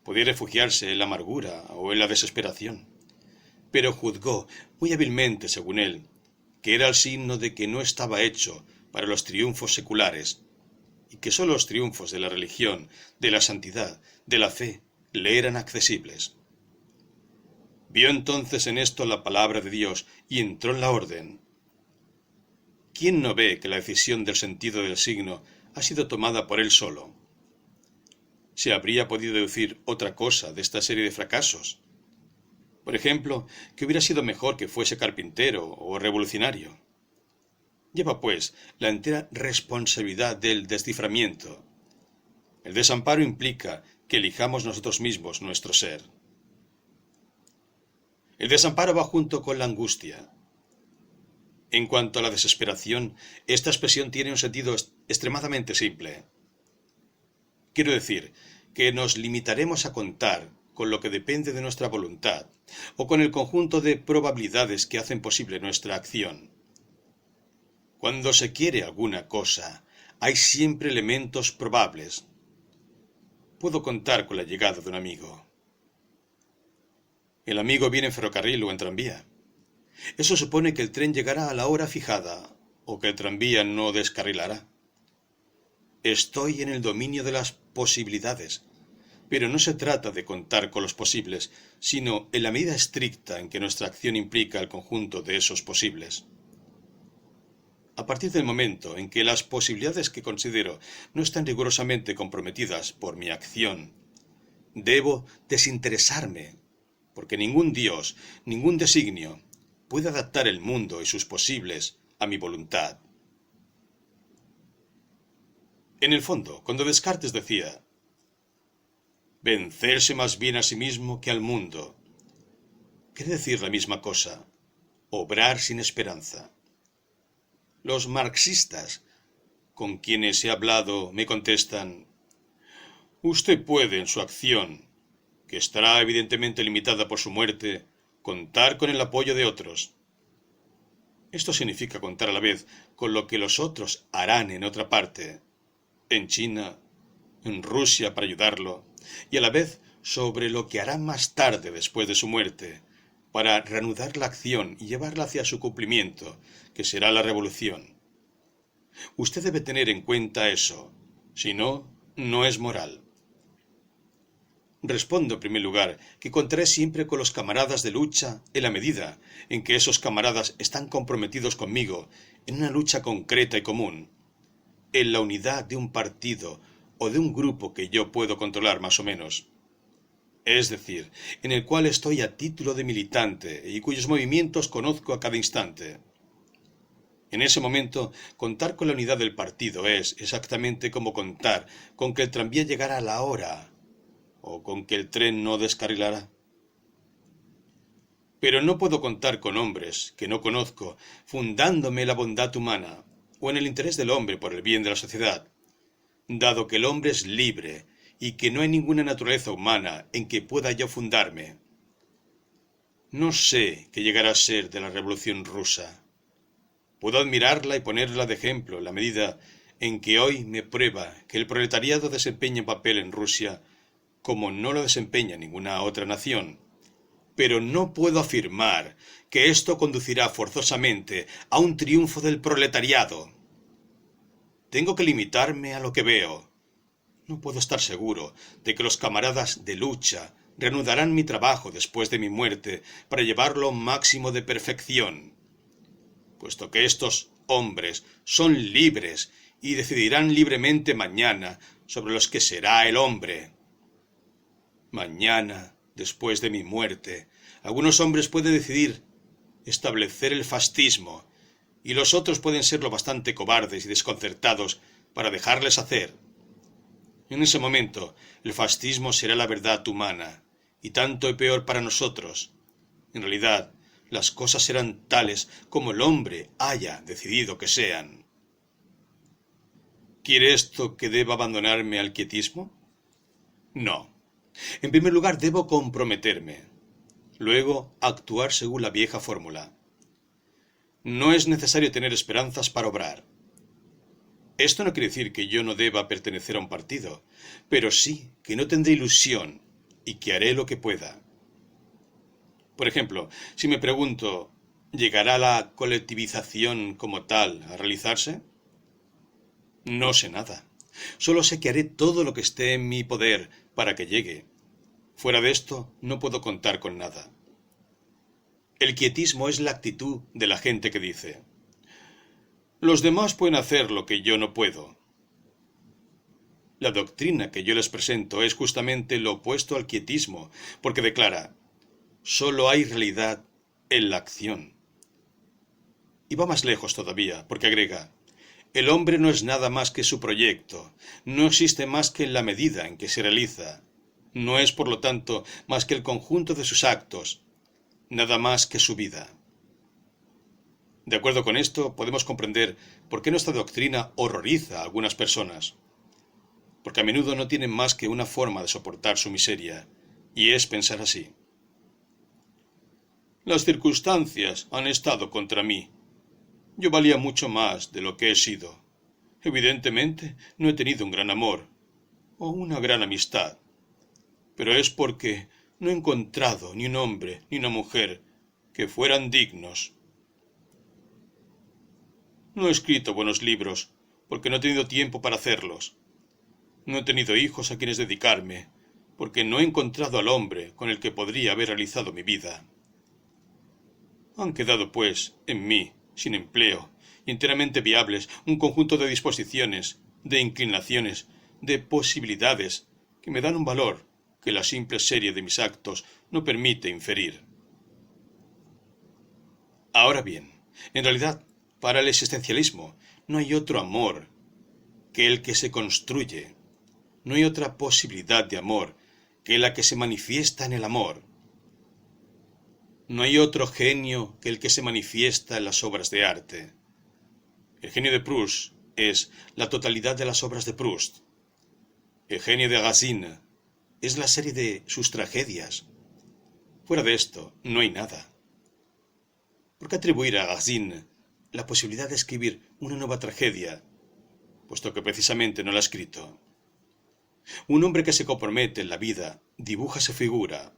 Podía refugiarse en la amargura o en la desesperación, pero juzgó, muy hábilmente según él, que era el signo de que no estaba hecho para los triunfos seculares, y que sólo los triunfos de la religión, de la santidad, de la fe, le eran accesibles. Vio entonces en esto la palabra de Dios y entró en la orden. ¿Quién no ve que la decisión del sentido del signo ha sido tomada por él solo? ¿Se habría podido deducir otra cosa de esta serie de fracasos? Por ejemplo, que hubiera sido mejor que fuese carpintero o revolucionario. Lleva, pues, la entera responsabilidad del desciframiento. El desamparo implica que elijamos nosotros mismos nuestro ser. El desamparo va junto con la angustia. En cuanto a la desesperación, esta expresión tiene un sentido extremadamente simple. Quiero decir, que nos limitaremos a contar con lo que depende de nuestra voluntad, o con el conjunto de probabilidades que hacen posible nuestra acción. Cuando se quiere alguna cosa, hay siempre elementos probables. Puedo contar con la llegada de un amigo. El amigo viene en ferrocarril o en tranvía. Eso supone que el tren llegará a la hora fijada, o que el tranvía no descarrilará. Estoy en el dominio de las posibilidades, pero no se trata de contar con los posibles, sino en la medida estricta en que nuestra acción implica el conjunto de esos posibles. A partir del momento en que las posibilidades que considero no están rigurosamente comprometidas por mi acción, debo desinteresarme, porque ningún Dios, ningún designio, puede adaptar el mundo y sus posibles a mi voluntad. En el fondo, cuando Descartes decía, vencerse más bien a sí mismo que al mundo, quiere decir la misma cosa, obrar sin esperanza. Los marxistas, con quienes he hablado, me contestan, usted puede en su acción, que estará evidentemente limitada por su muerte, contar con el apoyo de otros. Esto significa contar a la vez con lo que los otros harán en otra parte, en China, en Rusia para ayudarlo, y a la vez sobre lo que hará más tarde después de su muerte, para reanudar la acción y llevarla hacia su cumplimiento, que será la revolución. Usted debe tener en cuenta eso, si no, no es moral. Respondo, en primer lugar, que contaré siempre con los camaradas de lucha en la medida en que esos camaradas están comprometidos conmigo en una lucha concreta y común, en la unidad de un partido o de un grupo que yo puedo controlar más o menos. Es decir, en el cual estoy a título de militante y cuyos movimientos conozco a cada instante. En ese momento, contar con la unidad del partido es exactamente como contar con que el tranvía llegara a la hora o con que el tren no descarrilara. Pero no puedo contar con hombres que no conozco, fundándome la bondad humana o en el interés del hombre por el bien de la sociedad, dado que el hombre es libre y que no hay ninguna naturaleza humana en que pueda yo fundarme. No sé qué llegará a ser de la Revolución Rusa. Puedo admirarla y ponerla de ejemplo en la medida en que hoy me prueba que el proletariado desempeña un papel en Rusia como no lo desempeña ninguna otra nación. Pero no puedo afirmar que esto conducirá forzosamente a un triunfo del proletariado. Tengo que limitarme a lo que veo. No puedo estar seguro de que los camaradas de lucha reanudarán mi trabajo después de mi muerte para llevarlo a un máximo de perfección, puesto que estos hombres son libres y decidirán libremente mañana sobre los que será el hombre. Mañana, después de mi muerte, algunos hombres pueden decidir establecer el fascismo y los otros pueden ser lo bastante cobardes y desconcertados para dejarles hacer. En ese momento, el fascismo será la verdad humana, y tanto y peor para nosotros. En realidad, las cosas serán tales como el hombre haya decidido que sean. ¿Quiere esto que deba abandonarme al quietismo? No. En primer lugar, debo comprometerme. Luego, actuar según la vieja fórmula. No es necesario tener esperanzas para obrar. Esto no quiere decir que yo no deba pertenecer a un partido, pero sí que no tendré ilusión y que haré lo que pueda. Por ejemplo, si me pregunto, ¿llegará la colectivización como tal a realizarse? No sé nada. Solo sé que haré todo lo que esté en mi poder para que llegue. Fuera de esto, no puedo contar con nada. El quietismo es la actitud de la gente que dice: los demás pueden hacer lo que yo no puedo. La doctrina que yo les presento es justamente lo opuesto al quietismo, porque declara: solo hay realidad en la acción. Y va más lejos todavía, porque agrega: el hombre no es nada más que su proyecto, no existe más que en la medida en que se realiza, no es por lo tanto más que el conjunto de sus actos, nada más que su vida. De acuerdo con esto, podemos comprender por qué nuestra doctrina horroriza a algunas personas, porque a menudo no tienen más que una forma de soportar su miseria, y es pensar así: las circunstancias han estado contra mí. Yo valía mucho más de lo que he sido. Evidentemente, no he tenido un gran amor, o una gran amistad, pero es porque no he encontrado ni un hombre ni una mujer que fueran dignos. No he escrito buenos libros, porque no he tenido tiempo para hacerlos. No he tenido hijos a quienes dedicarme, porque no he encontrado al hombre con el que podría haber realizado mi vida. Han quedado, pues, en mí, sin empleo, y enteramente viables, un conjunto de disposiciones, de inclinaciones, de posibilidades, que me dan un valor que la simple serie de mis actos no permite inferir. Ahora bien, en realidad, para el existencialismo no hay otro amor que el que se construye. No hay otra posibilidad de amor que la que se manifiesta en el amor. No hay otro genio que el que se manifiesta en las obras de arte. El genio de Proust es la totalidad de las obras de Proust. El genio de Racine es la serie de sus tragedias. Fuera de esto, no hay nada. ¿Por qué atribuir a Racine la posibilidad de escribir una nueva tragedia, puesto que precisamente no la ha escrito. Un hombre que se compromete en la vida dibuja su figura,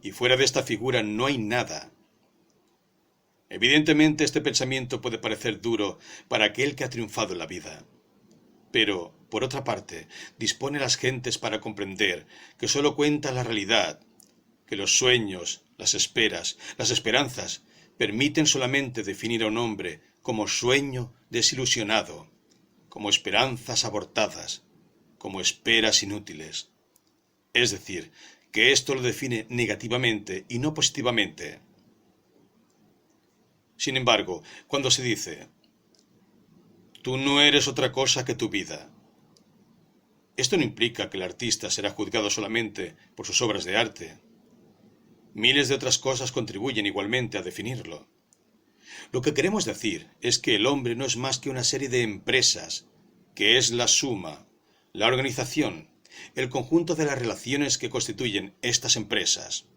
y fuera de esta figura no hay nada. Evidentemente este pensamiento puede parecer duro para aquel que ha triunfado en la vida, pero, por otra parte, dispone a las gentes para comprender que sólo cuenta la realidad, que los sueños, las esperanzas, permiten solamente definir a un hombre como sueño desilusionado, como esperanzas abortadas, como esperas inútiles. Es decir, que esto lo define negativamente y no positivamente. Sin embargo, cuando se dice, tú no eres otra cosa que tu vida, esto no implica que el artista será juzgado solamente por sus obras de arte. Miles de otras cosas contribuyen igualmente a definirlo. Lo que queremos decir es que el hombre no es más que una serie de empresas, que es la suma, la organización, el conjunto de las relaciones que constituyen estas empresas.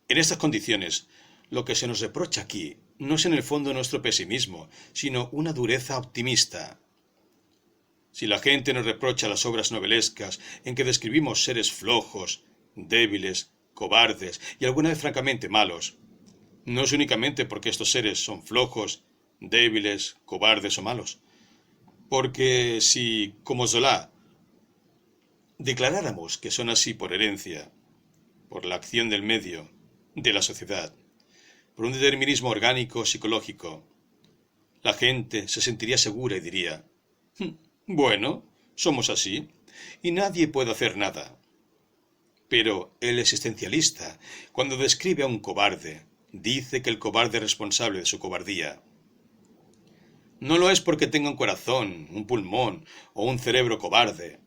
En estas condiciones, lo que se nos reprocha aquí no es en el fondo nuestro pesimismo, sino una dureza optimista. Si la gente nos reprocha las obras novelescas en que describimos seres flojos, débiles, cobardes y alguna vez francamente malos, no es únicamente porque estos seres son flojos, débiles, cobardes o malos. Porque si, como Zola, declaráramos que son así por herencia, por la acción del medio, de la sociedad, por un determinismo orgánico psicológico, la gente se sentiría segura y diría, bueno, somos así, y nadie puede hacer nada. Pero el existencialista, cuando describe a un cobarde, dice que el cobarde es responsable de su cobardía. No lo es porque tenga un corazón, un pulmón o un cerebro cobarde.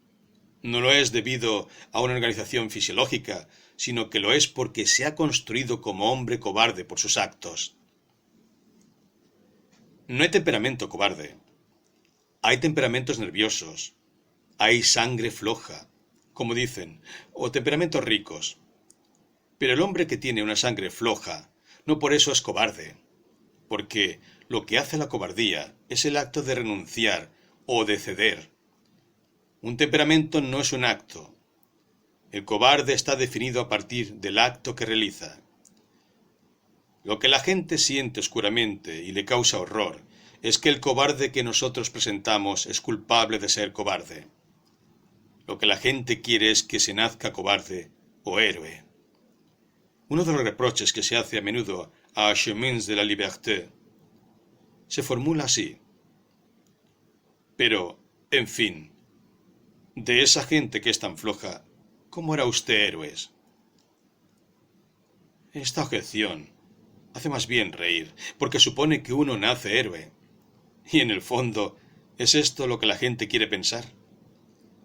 No lo es debido a una organización fisiológica, sino que lo es porque se ha construido como hombre cobarde por sus actos. No hay temperamento cobarde. Hay temperamentos nerviosos. Hay sangre floja, como dicen, o temperamentos ricos. Pero el hombre que tiene una sangre floja, no por eso es cobarde, porque lo que hace la cobardía es el acto de renunciar o de ceder. Un temperamento no es un acto. El cobarde está definido a partir del acto que realiza. Lo que la gente siente oscuramente y le causa horror es que el cobarde que nosotros presentamos es culpable de ser cobarde. Lo que la gente quiere es que se nazca cobarde o héroe. Uno de los reproches que se hace a menudo a Chemins de la Liberté se formula así. Pero, en fin, de esa gente que es tan floja, ¿cómo hará usted héroes? Esta objeción hace más bien reír, porque supone que uno nace héroe. Y en el fondo, ¿es esto lo que la gente quiere pensar?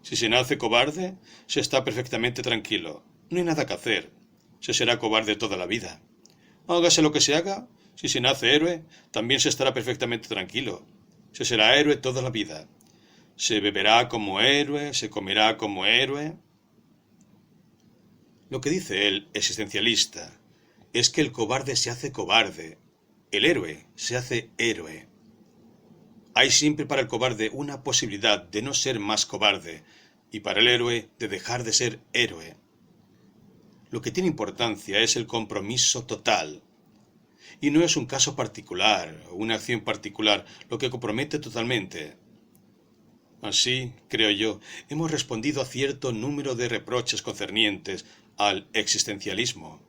Si se nace cobarde, se está perfectamente tranquilo. No hay nada que hacer. Se será cobarde toda la vida. Hágase lo que se haga, si se nace héroe, también se estará perfectamente tranquilo. Se será héroe toda la vida. Se beberá como héroe, se comerá como héroe. Lo que dice el existencialista es que el cobarde se hace cobarde, el héroe se hace héroe. Hay siempre para el cobarde una posibilidad de no ser más cobarde y para el héroe de dejar de ser héroe. Lo que tiene importancia es el compromiso total. Y no es un caso particular o una acción particular lo que compromete totalmente. Así, creo yo, hemos respondido a cierto número de reproches concernientes al existencialismo.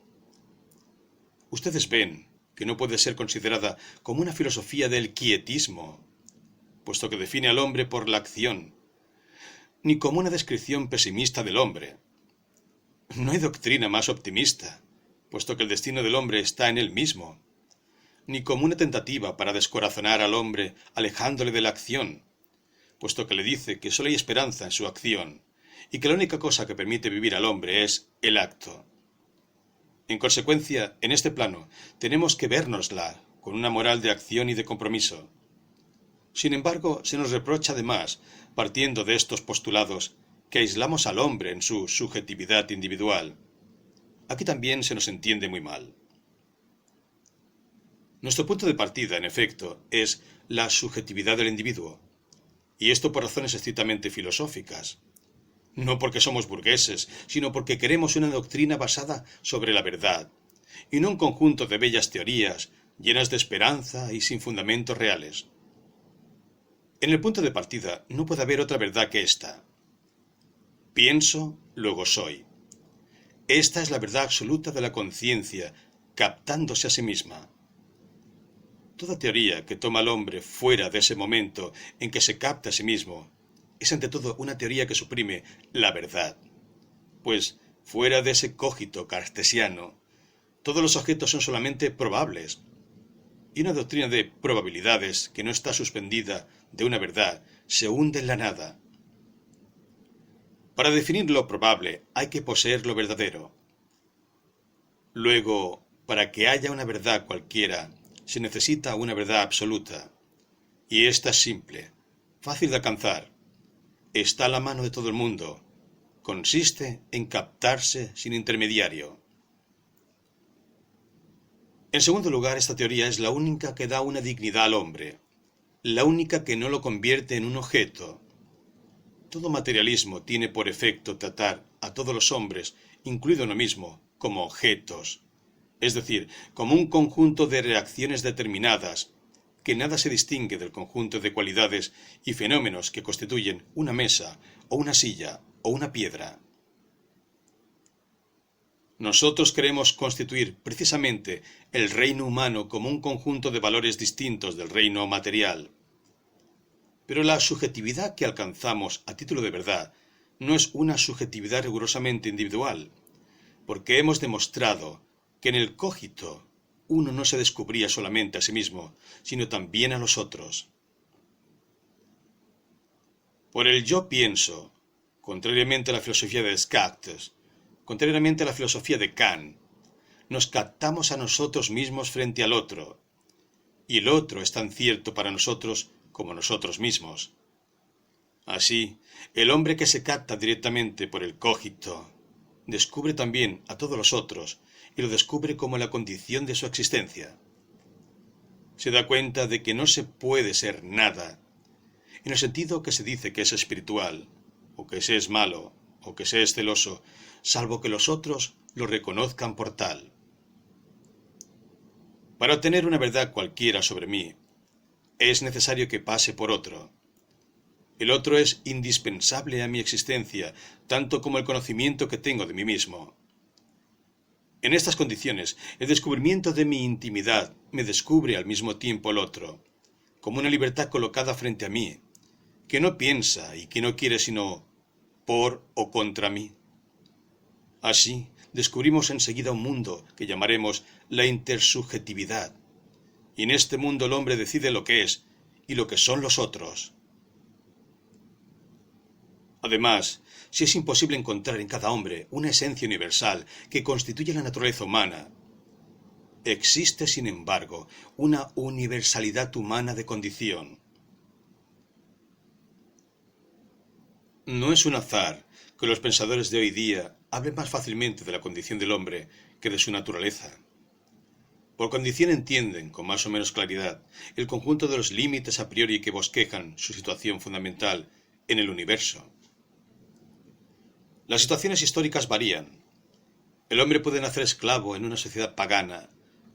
Ustedes ven que no puede ser considerada como una filosofía del quietismo, puesto que define al hombre por la acción, ni como una descripción pesimista del hombre. No hay doctrina más optimista, puesto que el destino del hombre está en él mismo, ni como una tentativa para descorazonar al hombre alejándole de la acción, puesto que le dice que solo hay esperanza en su acción, y que la única cosa que permite vivir al hombre es el acto. En consecuencia, en este plano, tenemos que vérnosla con una moral de acción y de compromiso. Sin embargo, se nos reprocha además, partiendo de estos postulados, que aislamos al hombre en su subjetividad individual. Aquí también se nos entiende muy mal. Nuestro punto de partida, en efecto, es la subjetividad del individuo, y esto por razones estrictamente filosóficas. No porque somos burgueses, sino porque queremos una doctrina basada sobre la verdad, y no un conjunto de bellas teorías llenas de esperanza y sin fundamentos reales. En el punto de partida no puede haber otra verdad que esta. Pienso, luego soy. Esta es la verdad absoluta de la conciencia, captándose a sí misma. Toda teoría que toma al hombre fuera de ese momento en que se capta a sí mismo es ante todo una teoría que suprime la verdad. Pues fuera de ese cogito cartesiano, todos los objetos son solamente probables. Y una doctrina de probabilidades que no está suspendida de una verdad se hunde en la nada. Para definir lo probable hay que poseer lo verdadero. Luego, para que haya una verdad cualquiera, se necesita una verdad absoluta. Y esta es simple, fácil de alcanzar. Está a la mano de todo el mundo. Consiste en captarse sin intermediario. En segundo lugar, esta teoría es la única que da una dignidad al hombre, la única que no lo convierte en un objeto. Todo materialismo tiene por efecto tratar a todos los hombres, incluido uno mismo, como objetos, es decir, como un conjunto de reacciones determinadas, que nada se distingue del conjunto de cualidades y fenómenos que constituyen una mesa, o una silla, o una piedra. Nosotros queremos constituir precisamente el reino humano como un conjunto de valores distintos del reino material. Pero la subjetividad que alcanzamos a título de verdad no es una subjetividad rigurosamente individual, porque hemos demostrado que en el cogito uno no se descubría solamente a sí mismo, sino también a los otros. Por el yo pienso, contrariamente a la filosofía de Descartes, contrariamente a la filosofía de Kant, nos captamos a nosotros mismos frente al otro, y el otro es tan cierto para nosotros como nosotros mismos. Así, el hombre que se capta directamente por el cogito, descubre también a todos los otros, y lo descubre como la condición de su existencia. Se da cuenta de que no se puede ser nada, en el sentido que se dice que es espiritual, o que se es malo, o que se es celoso, salvo que los otros lo reconozcan por tal. Para obtener una verdad cualquiera sobre mí, es necesario que pase por otro. El otro es indispensable a mi existencia, tanto como el conocimiento que tengo de mí mismo. En estas condiciones, el descubrimiento de mi intimidad me descubre al mismo tiempo el otro, como una libertad colocada frente a mí, que no piensa y que no quiere sino por o contra mí. Así, descubrimos enseguida un mundo que llamaremos la intersubjetividad, y en este mundo el hombre decide lo que es y lo que son los otros. Además, si es imposible encontrar en cada hombre una esencia universal que constituya la naturaleza humana, existe, sin embargo, una universalidad humana de condición. No es un azar que los pensadores de hoy día hablen más fácilmente de la condición del hombre que de su naturaleza. Por condición entienden, con más o menos claridad, el conjunto de los límites a priori que bosquejan su situación fundamental en el universo. Las situaciones históricas varían. El hombre puede nacer esclavo en una sociedad pagana,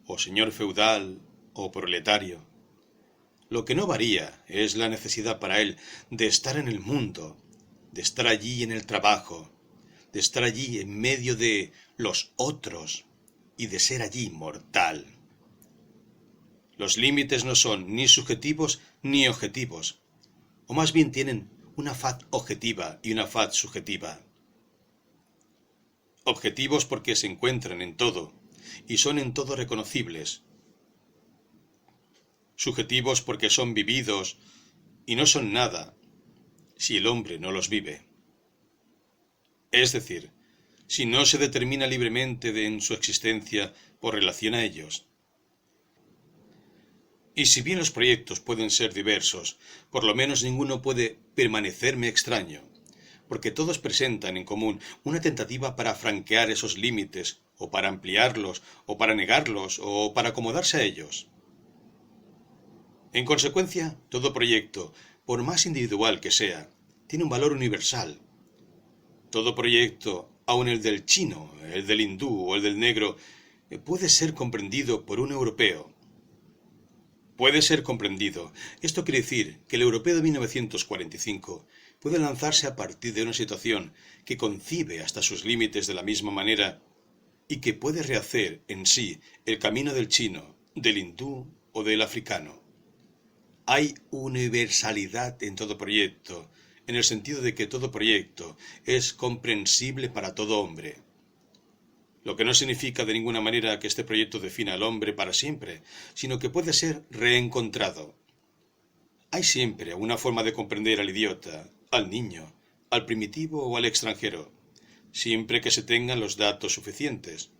o señor feudal, o proletario. Lo que no varía es la necesidad para él de estar en el mundo, de estar allí en el trabajo, de estar allí en medio de los otros y de ser allí mortal. Los límites no son ni subjetivos ni objetivos, o más bien tienen una faz objetiva y una faz subjetiva. Objetivos porque se encuentran en todo y son en todo reconocibles. Subjetivos porque son vividos y no son nada si el hombre no los vive. Es decir, si no se determina libremente en su existencia por relación a ellos. Y si bien los proyectos pueden ser diversos, por lo menos ninguno puede permanecerme extraño, porque todos presentan en común una tentativa para franquear esos límites, o para ampliarlos, o para negarlos, o para acomodarse a ellos. En consecuencia, todo proyecto, por más individual que sea, tiene un valor universal. Todo proyecto, aun el del chino, el del hindú o el del negro, puede ser comprendido por un europeo. Puede ser comprendido. Esto quiere decir que el europeo de 1945 puede lanzarse a partir de una situación que concibe hasta sus límites de la misma manera y que puede rehacer en sí el camino del chino, del hindú o del africano. Hay universalidad en todo proyecto, en el sentido de que todo proyecto es comprensible para todo hombre. Lo que no significa de ninguna manera que este proyecto defina al hombre para siempre, sino que puede ser reencontrado. Hay siempre una forma de comprender al idiota, al niño, al primitivo o al extranjero, siempre que se tengan los datos suficientes.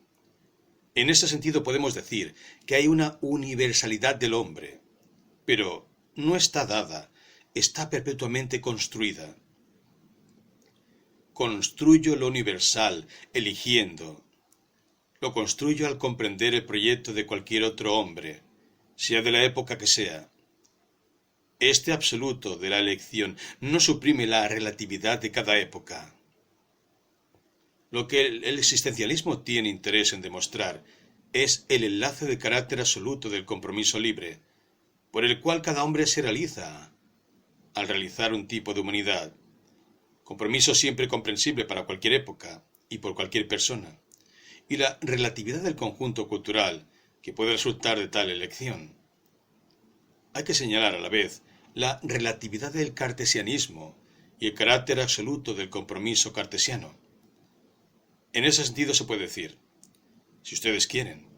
En ese sentido podemos decir que hay una universalidad del hombre, pero no está dada, está perpetuamente construida. Construyo lo universal, eligiendo. Lo construyo al comprender el proyecto de cualquier otro hombre, sea de la época que sea. Este absoluto de la elección no suprime la relatividad de cada época. Lo que el existencialismo tiene interés en demostrar es el enlace de carácter absoluto del compromiso libre, por el cual cada hombre se realiza al realizar un tipo de humanidad, compromiso siempre comprensible para cualquier época y por cualquier persona, y la relatividad del conjunto cultural que puede resultar de tal elección. Hay que señalar a la vez la relatividad del cartesianismo y el carácter absoluto del compromiso cartesiano. En ese sentido se puede decir, si ustedes quieren,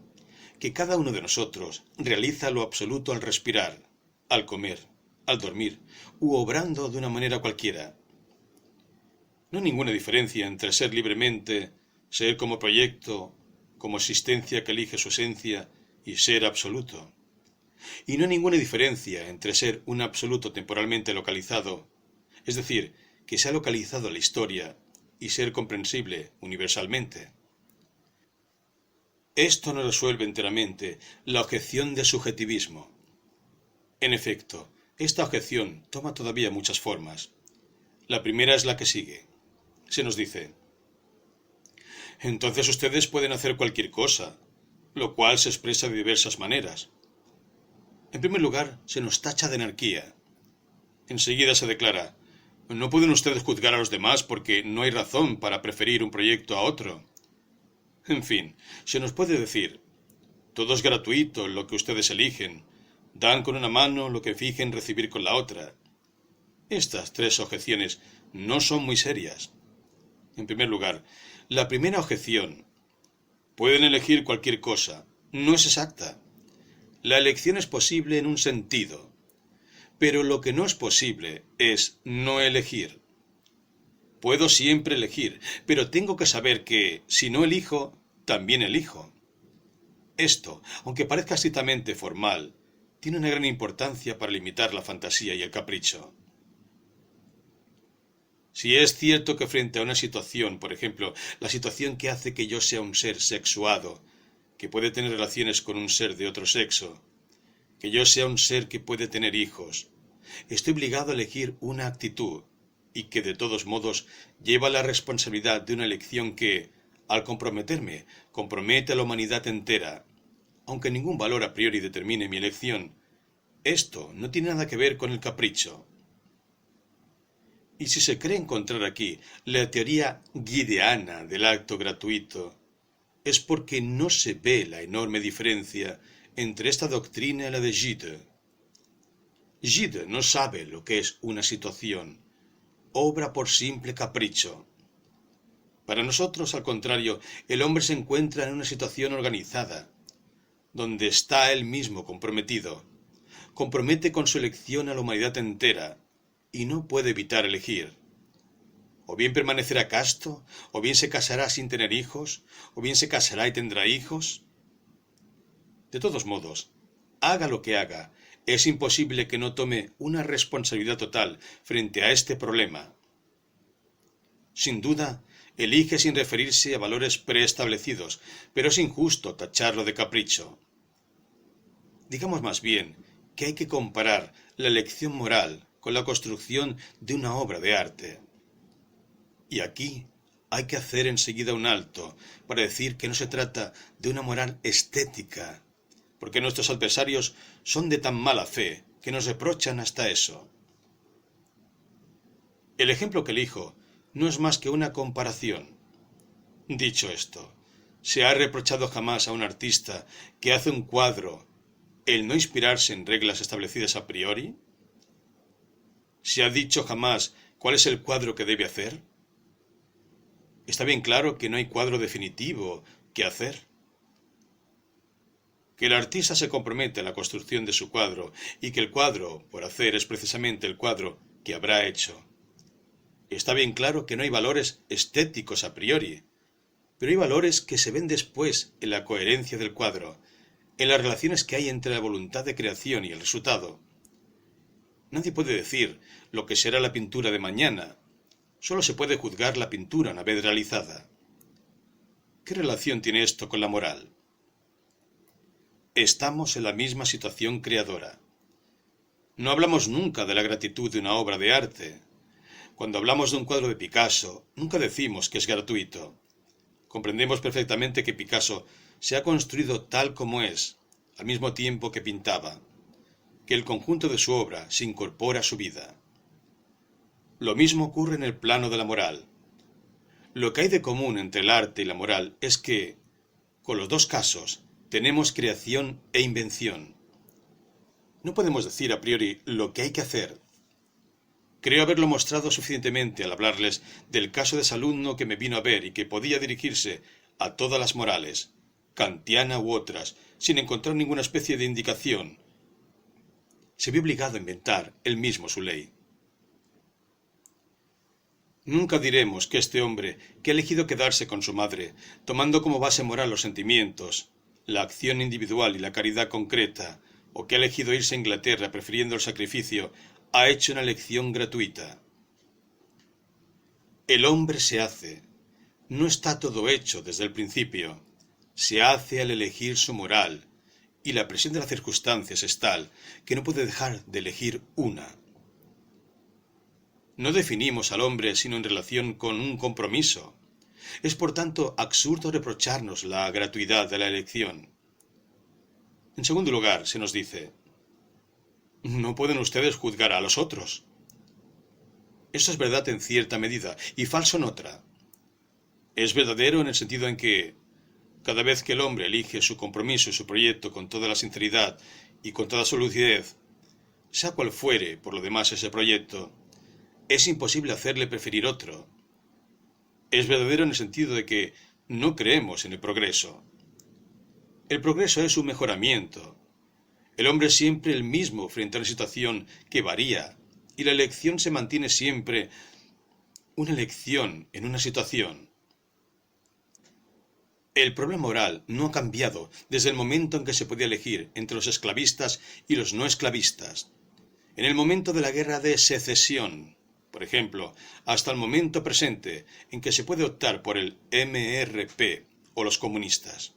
que cada uno de nosotros realiza lo absoluto al respirar, al comer, al dormir, u obrando de una manera cualquiera. No hay ninguna diferencia entre ser libremente, ser como proyecto, como existencia que elige su esencia, y ser absoluto. Y no hay ninguna diferencia entre ser un absoluto temporalmente localizado, es decir, que se ha localizado a la historia, y ser comprensible universalmente. Esto no resuelve enteramente la objeción de subjetivismo. En efecto, esta objeción toma todavía muchas formas. La primera es la que sigue. Se nos dice: entonces ustedes pueden hacer cualquier cosa, lo cual se expresa de diversas maneras. En primer lugar, se nos tacha de anarquía. Enseguida se declara: no pueden ustedes juzgar a los demás porque no hay razón para preferir un proyecto a otro. En fin, se nos puede decir: todo es gratuito lo que ustedes eligen, dan con una mano lo que fijen recibir con la otra. Estas tres objeciones no son muy serias. En primer lugar, la primera objeción, pueden elegir cualquier cosa, no es exacta. La elección es posible en un sentido, pero lo que no es posible es no elegir. Puedo siempre elegir, pero tengo que saber que, si no elijo, también elijo. Esto, aunque parezca estrictamente formal, tiene una gran importancia para limitar la fantasía y el capricho. Si es cierto que frente a una situación, por ejemplo, la situación que hace que yo sea un ser sexuado, que puede tener relaciones con un ser de otro sexo, que yo sea un ser que puede tener hijos, estoy obligado a elegir una actitud, y que de todos modos lleva la responsabilidad de una elección que, al comprometerme, compromete a la humanidad entera, aunque ningún valor a priori determine mi elección. Esto no tiene nada que ver con el capricho. Y si se cree encontrar aquí la teoría guideana del acto gratuito, es porque no se ve la enorme diferencia entre esta doctrina y la de Gide. Gide no sabe lo que es una situación, obra por simple capricho. Para nosotros, al contrario, el hombre se encuentra en una situación organizada, donde está él mismo comprometido, compromete con su elección a la humanidad entera, y no puede evitar elegir. O bien permanecerá casto, o bien se casará sin tener hijos, o bien se casará y tendrá hijos. De todos modos, haga lo que haga, es imposible que no tome una responsabilidad total frente a este problema. Sin duda, elige sin referirse a valores preestablecidos, pero es injusto tacharlo de capricho. Digamos más bien que hay que comparar la elección moral con la construcción de una obra de arte. Y aquí hay que hacer enseguida un alto para decir que no se trata de una moral estética, porque nuestros adversarios son de tan mala fe que nos reprochan hasta eso. El ejemplo que elijo no es más que una comparación. Dicho esto, ¿se ha reprochado jamás a un artista que hace un cuadro el no inspirarse en reglas establecidas a priori? ¿Se ha dicho jamás cuál es el cuadro que debe hacer? Está bien claro que no hay cuadro definitivo que hacer. Que el artista se compromete a la construcción de su cuadro y que el cuadro por hacer es precisamente el cuadro que habrá hecho. Está bien claro que no hay valores estéticos a priori, pero hay valores que se ven después en la coherencia del cuadro, en las relaciones que hay entre la voluntad de creación y el resultado. Nadie puede decir lo que será la pintura de mañana, solo se puede juzgar la pintura una vez realizada. ¿Qué relación tiene esto con la moral? Estamos en la misma situación creadora. No hablamos nunca de la gratitud de una obra de arte. Cuando hablamos de un cuadro de Picasso, nunca decimos que es gratuito. Comprendemos perfectamente que Picasso se ha construido tal como es, al mismo tiempo que pintaba, que el conjunto de su obra se incorpora a su vida. Lo mismo ocurre en el plano de la moral. Lo que hay de común entre el arte y la moral es que, con los dos casos, tenemos creación e invención. No podemos decir a priori lo que hay que hacer. Creo haberlo mostrado suficientemente al hablarles del caso de ese alumno que me vino a ver y que podía dirigirse a todas las morales, kantiana u otras, sin encontrar ninguna especie de indicación. Se vio obligado a inventar él mismo su ley. Nunca diremos que este hombre, que ha elegido quedarse con su madre, tomando como base moral los sentimientos, la acción individual y la caridad concreta, o que ha elegido irse a Inglaterra prefiriendo el sacrificio, ha hecho una elección gratuita. El hombre se hace. No está todo hecho desde el principio. Se hace al elegir su moral, y la presión de las circunstancias es tal que no puede dejar de elegir una. No definimos al hombre sino en relación con un compromiso. Es por tanto absurdo reprocharnos la gratuidad de la elección. En segundo lugar, se nos dice: no pueden ustedes juzgar a los otros. Eso es verdad en cierta medida y falso en otra. Es verdadero en el sentido en que, cada vez que el hombre elige su compromiso y su proyecto con toda la sinceridad y con toda su lucidez, sea cual fuere por lo demás ese proyecto, es imposible hacerle preferir otro. Es verdadero en el sentido de que no creemos en el progreso. El progreso es un mejoramiento. El hombre es siempre el mismo frente a una situación que varía, y la elección se mantiene siempre una elección en una situación. El problema moral no ha cambiado desde el momento en que se podía elegir entre los esclavistas y los no esclavistas. En el momento de la guerra de secesión, por ejemplo, hasta el momento presente en que se puede optar por el MRP o los comunistas.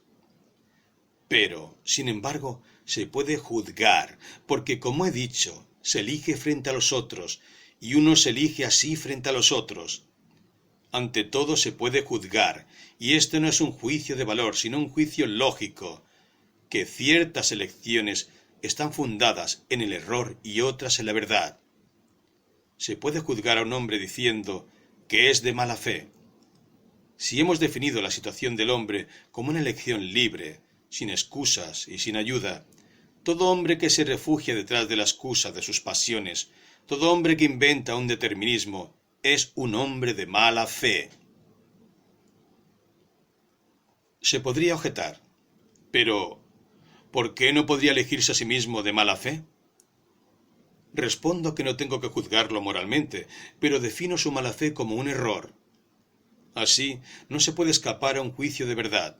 Pero, sin embargo, se puede juzgar, porque, como he dicho, se elige frente a los otros, y uno se elige así frente a los otros. Ante todo se puede juzgar, y este no es un juicio de valor, sino un juicio lógico, que ciertas elecciones están fundadas en el error y otras en la verdad. Se puede juzgar a un hombre diciendo que es de mala fe. Si hemos definido la situación del hombre como una elección libre, sin excusas y sin ayuda, todo hombre que se refugia detrás de la excusa de sus pasiones, todo hombre que inventa un determinismo, es un hombre de mala fe. Se podría objetar, pero ¿por qué no podría elegirse a sí mismo de mala fe? Respondo que no tengo que juzgarlo moralmente, pero defino su mala fe como un error. Así, no se puede escapar a un juicio de verdad.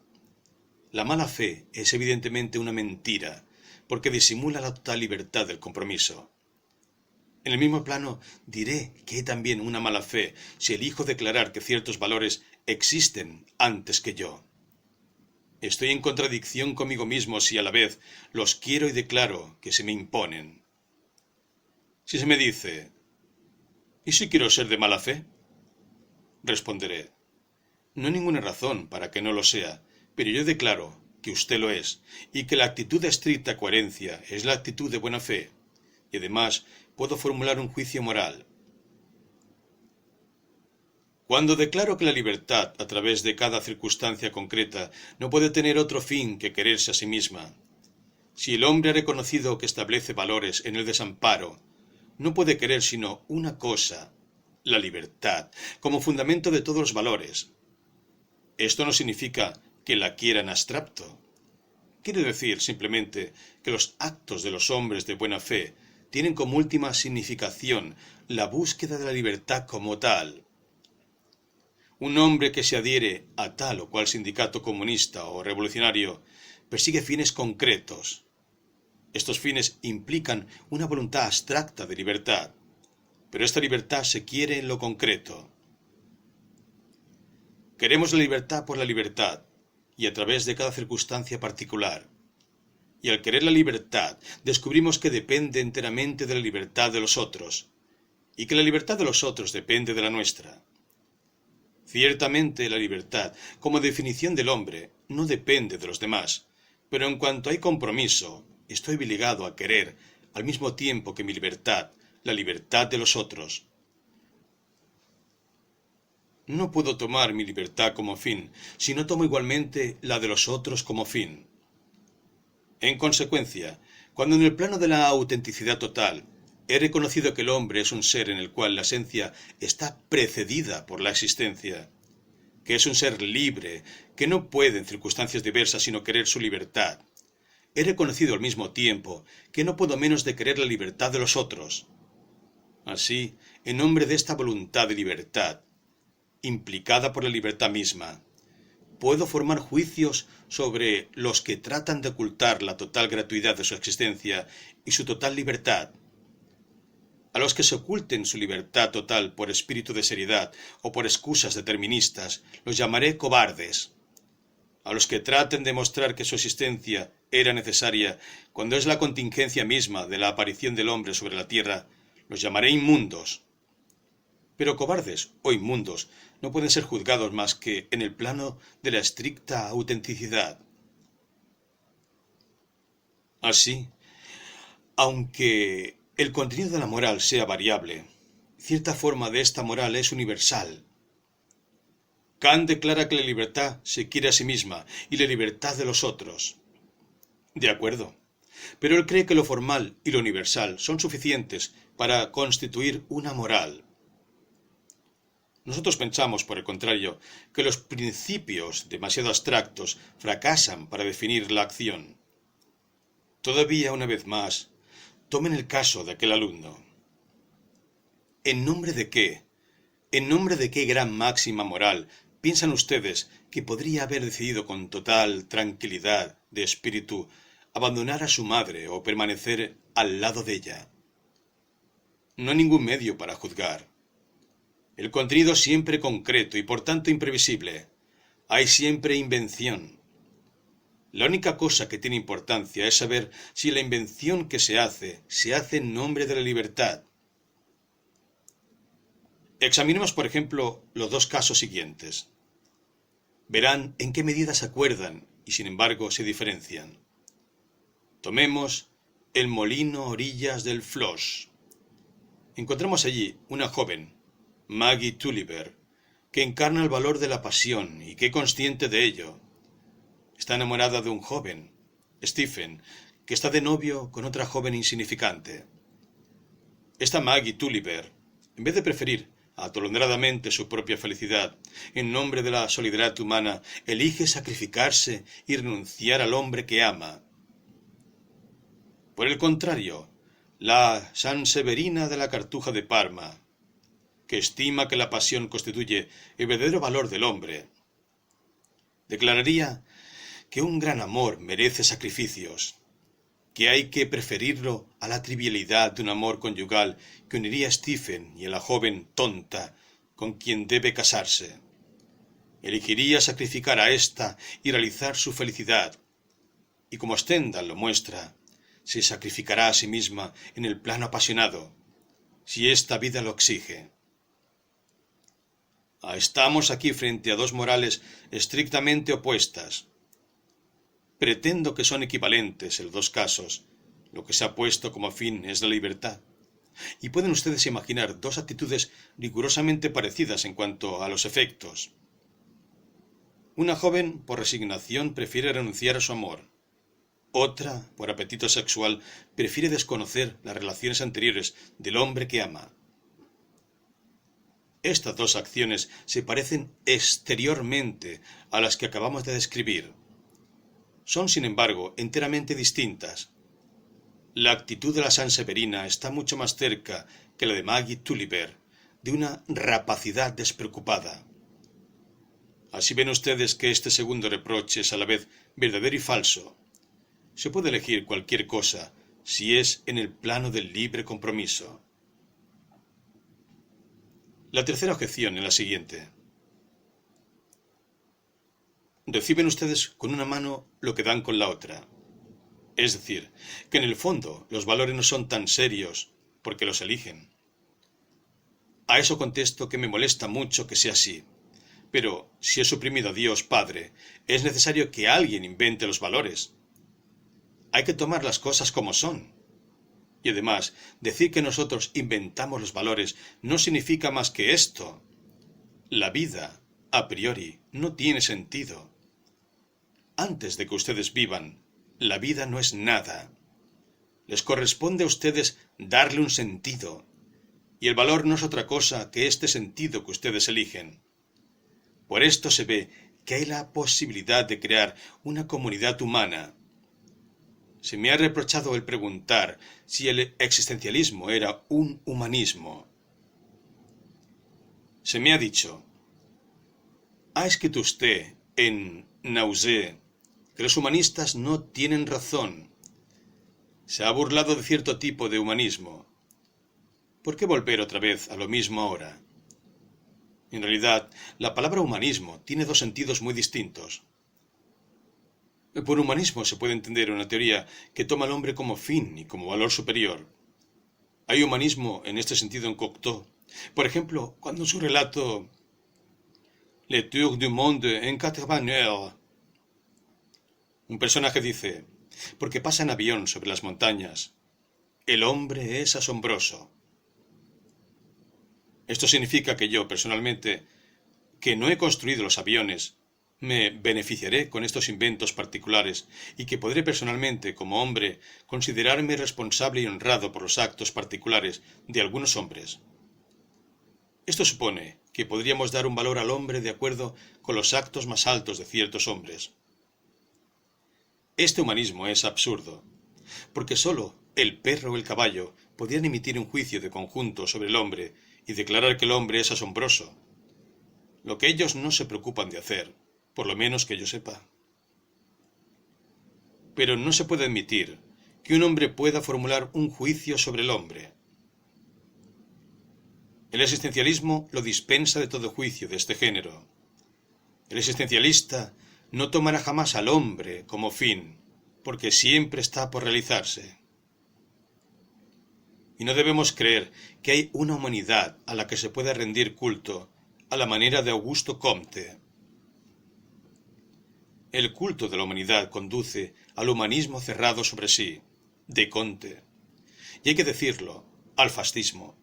La mala fe es evidentemente una mentira, porque disimula la total libertad del compromiso. En el mismo plano, diré que hay también una mala fe si elijo declarar que ciertos valores existen antes que yo. Estoy en contradicción conmigo mismo si a la vez los quiero y declaro que se me imponen. Si se me dice, ¿y si quiero ser de mala fe? Responderé, no hay ninguna razón para que no lo sea, pero yo declaro que usted lo es, y que la actitud de estricta coherencia es la actitud de buena fe, y además puedo formular un juicio moral. Cuando declaro que la libertad, a través de cada circunstancia concreta, no puede tener otro fin que quererse a sí misma, si el hombre ha reconocido que establece valores en el desamparo, no puede querer sino una cosa, la libertad, como fundamento de todos los valores. Esto no significa que la quiera en abstracto. Quiere decir simplemente que los actos de los hombres de buena fe tienen como última significación la búsqueda de la libertad como tal. Un hombre que se adhiere a tal o cual sindicato comunista o revolucionario persigue fines concretos. Estos fines implican una voluntad abstracta de libertad, pero esta libertad se quiere en lo concreto. Queremos la libertad por la libertad, y a través de cada circunstancia particular. Y al querer la libertad, descubrimos que depende enteramente de la libertad de los otros, y que la libertad de los otros depende de la nuestra. Ciertamente la libertad, como definición del hombre, no depende de los demás, pero en cuanto hay compromiso, estoy obligado a querer, al mismo tiempo que mi libertad, la libertad de los otros. No puedo tomar mi libertad como fin, si no tomo igualmente la de los otros como fin. En consecuencia, cuando en el plano de la autenticidad total he reconocido que el hombre es un ser en el cual la esencia está precedida por la existencia, que es un ser libre, que no puede en circunstancias diversas sino querer su libertad, he reconocido al mismo tiempo que no puedo menos de querer la libertad de los otros. Así, en nombre de esta voluntad de libertad, implicada por la libertad misma, puedo formar juicios sobre los que tratan de ocultar la total gratuidad de su existencia y su total libertad. A los que se oculten su libertad total por espíritu de seriedad o por excusas deterministas, los llamaré cobardes. A los que traten de mostrar que su existencia era necesaria cuando es la contingencia misma de la aparición del hombre sobre la tierra, los llamaré inmundos. Pero cobardes o inmundos no pueden ser juzgados más que en el plano de la estricta autenticidad. Así, aunque el contenido de la moral sea variable, cierta forma de esta moral es universal. Kant declara que la libertad se quiere a sí misma y la libertad de los otros. De acuerdo, pero él cree que lo formal y lo universal son suficientes para constituir una moral. Nosotros pensamos, por el contrario, que los principios demasiado abstractos fracasan para definir la acción. Todavía, una vez más, tomen el caso de aquel alumno. ¿En nombre de qué? ¿En nombre de qué gran máxima moral piensan ustedes que podría haber decidido con total tranquilidad de espíritu abandonar a su madre o permanecer al lado de ella? No hay ningún medio para juzgar. El contenido siempre concreto y por tanto imprevisible. Hay siempre invención. La única cosa que tiene importancia es saber si la invención que se hace en nombre de la libertad. Examinemos, por ejemplo, los dos casos siguientes. Verán en qué medida se acuerdan y, sin embargo, se diferencian. Tomemos el molino a orillas del Floss. Encontramos allí una joven, Maggie Tulliver, que encarna el valor de la pasión y que es consciente de ello. Está enamorada de un joven, Stephen, que está de novio con otra joven insignificante. Esta Maggie Tulliver, en vez de preferir atolondradamente su propia felicidad, en nombre de la solidaridad humana, elige sacrificarse y renunciar al hombre que ama. Por el contrario, la Sanseverina de la Cartuja de Parma, que estima que la pasión constituye el verdadero valor del hombre, declararía que un gran amor merece sacrificios, que hay que preferirlo a la trivialidad de un amor conyugal que uniría a Stephen y a la joven tonta con quien debe casarse. elegiría sacrificar a ésta y realizar su felicidad. Y como Stendhal lo muestra, se sacrificará a sí misma en el plano apasionado, si esta vida lo exige. Estamos aquí frente a dos morales estrictamente opuestas. Pretendo que son equivalentes en los dos casos. Lo que se ha puesto como fin es la libertad. Y pueden ustedes imaginar dos actitudes rigurosamente parecidas en cuanto a los efectos. Una joven, por resignación, prefiere renunciar a su amor. Otra, por apetito sexual, prefiere desconocer las relaciones anteriores del hombre que ama. Estas dos acciones se parecen exteriormente a las que acabamos de describir. Son, sin embargo, enteramente distintas. La actitud de la Sanseverina está mucho más cerca que la de Maggie Tulliver, de una rapacidad despreocupada. Así ven ustedes que este segundo reproche es a la vez verdadero y falso. Se puede elegir cualquier cosa si es en el plano del libre compromiso. La tercera objeción es la siguiente. Reciben ustedes con una mano lo que dan con la otra. Es decir, que en el fondo los valores no son tan serios porque los eligen. A eso contesto que me molesta mucho que sea así. Pero si he suprimido a Dios Padre, es necesario que alguien invente los valores. Hay que tomar las cosas como son. Y además, decir que nosotros inventamos los valores no significa más que esto. La vida, a priori, no tiene sentido. Antes de que ustedes vivan, la vida no es nada. Les corresponde a ustedes darle un sentido. Y el valor no es otra cosa que este sentido que ustedes eligen. Por esto se ve que hay la posibilidad de crear una comunidad humana. Se me ha reprochado el preguntar si el existencialismo era un humanismo. Se me ha dicho, ¿ha escrito usted en Nausée que los humanistas no tienen razón? Se ha burlado de cierto tipo de humanismo. ¿Por qué volver otra vez a lo mismo ahora? En realidad, la palabra humanismo tiene dos sentidos muy distintos. Por humanismo se puede entender una teoría que toma al hombre como fin y como valor superior. Hay humanismo en este sentido en Cocteau. Por ejemplo, cuando en su relato Le Tour du Monde en 80 heures, un personaje dice, porque pasa en avión sobre las montañas, el hombre es asombroso. Esto significa que yo, personalmente, que no he construido los aviones, me beneficiaré con estos inventos particulares y que podré personalmente, como hombre, considerarme responsable y honrado por los actos particulares de algunos hombres. Esto supone que podríamos dar un valor al hombre de acuerdo con los actos más altos de ciertos hombres. Este humanismo es absurdo, porque sólo el perro o el caballo podrían emitir un juicio de conjunto sobre el hombre y declarar que el hombre es asombroso, lo que ellos no se preocupan de hacer, por lo menos que yo sepa. Pero no se puede admitir que un hombre pueda formular un juicio sobre el hombre. El existencialismo lo dispensa de todo juicio de este género. El existencialista no tomará jamás al hombre como fin, porque siempre está por realizarse. Y no debemos creer que hay una humanidad a la que se pueda rendir culto a la manera de Augusto Comte. El culto de la humanidad conduce al humanismo cerrado sobre sí, de Comte. Y hay que decirlo, al fascismo.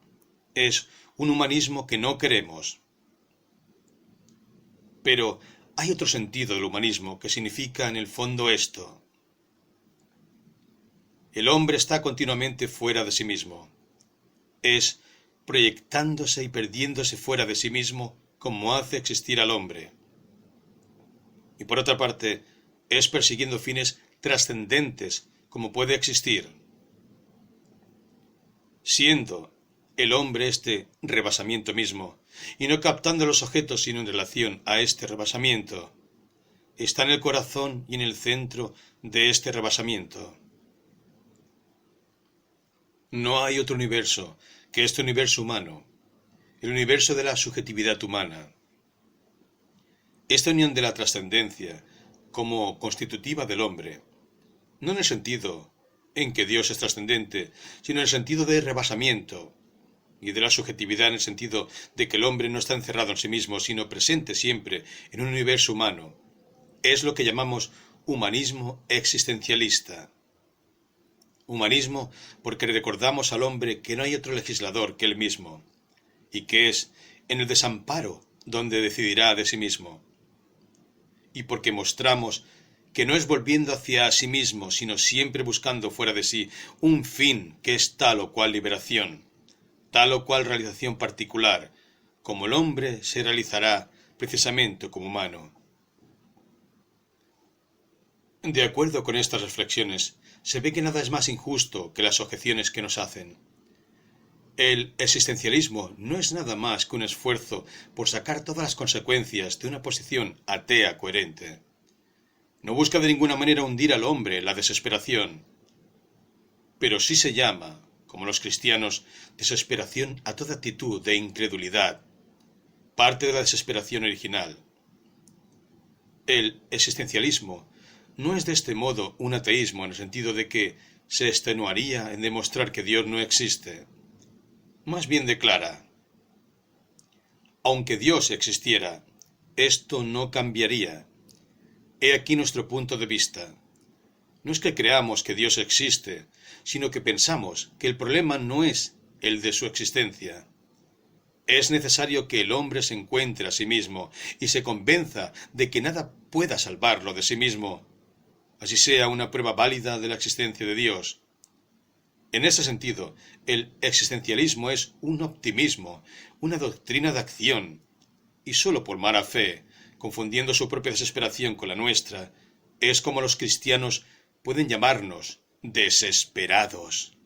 Es un humanismo que no queremos. Pero hay otro sentido del humanismo que significa en el fondo esto. El hombre está continuamente fuera de sí mismo. Es proyectándose y perdiéndose fuera de sí mismo como hace existir al hombre. Y por otra parte, es persiguiendo fines trascendentes como puede existir. Siendo el hombre este rebasamiento mismo, y no captando los objetos sino en relación a este rebasamiento, está en el corazón y en el centro de este rebasamiento. No hay otro universo que este universo humano, el universo de la subjetividad humana. Esta unión de la trascendencia como constitutiva del hombre, no en el sentido en que Dios es trascendente, sino en el sentido de rebasamiento, y de la subjetividad en el sentido de que el hombre no está encerrado en sí mismo, sino presente siempre en un universo humano, es lo que llamamos humanismo existencialista. Humanismo porque recordamos al hombre que no hay otro legislador que él mismo, y que es en el desamparo donde decidirá de sí mismo. Y porque mostramos que no es volviendo hacia sí mismo, sino siempre buscando fuera de sí un fin que es tal o cual liberación, tal o cual realización particular, como el hombre se realizará precisamente como humano. De acuerdo con estas reflexiones, se ve que nada es más injusto que las objeciones que nos hacen. El existencialismo no es nada más que un esfuerzo por sacar todas las consecuencias de una posición atea coherente. No busca de ninguna manera hundir al hombre en la desesperación, pero sí se llama, como los cristianos, desesperación a toda actitud de incredulidad, parte de la desesperación original. El existencialismo no es de este modo un ateísmo en el sentido de que se extenuaría en demostrar que Dios no existe. Más bien declara, aunque Dios existiera, esto no cambiaría. He aquí nuestro punto de vista. No es que creamos que Dios existe, sino que pensamos que el problema no es el de su existencia. Es necesario que el hombre se encuentre a sí mismo y se convenza de que nada pueda salvarlo de sí mismo, así sea una prueba válida de la existencia de Dios. En ese sentido, el existencialismo es un optimismo, una doctrina de acción, y sólo por mala fe, confundiendo su propia desesperación con la nuestra, es como los cristianos pueden llamarnos desesperados.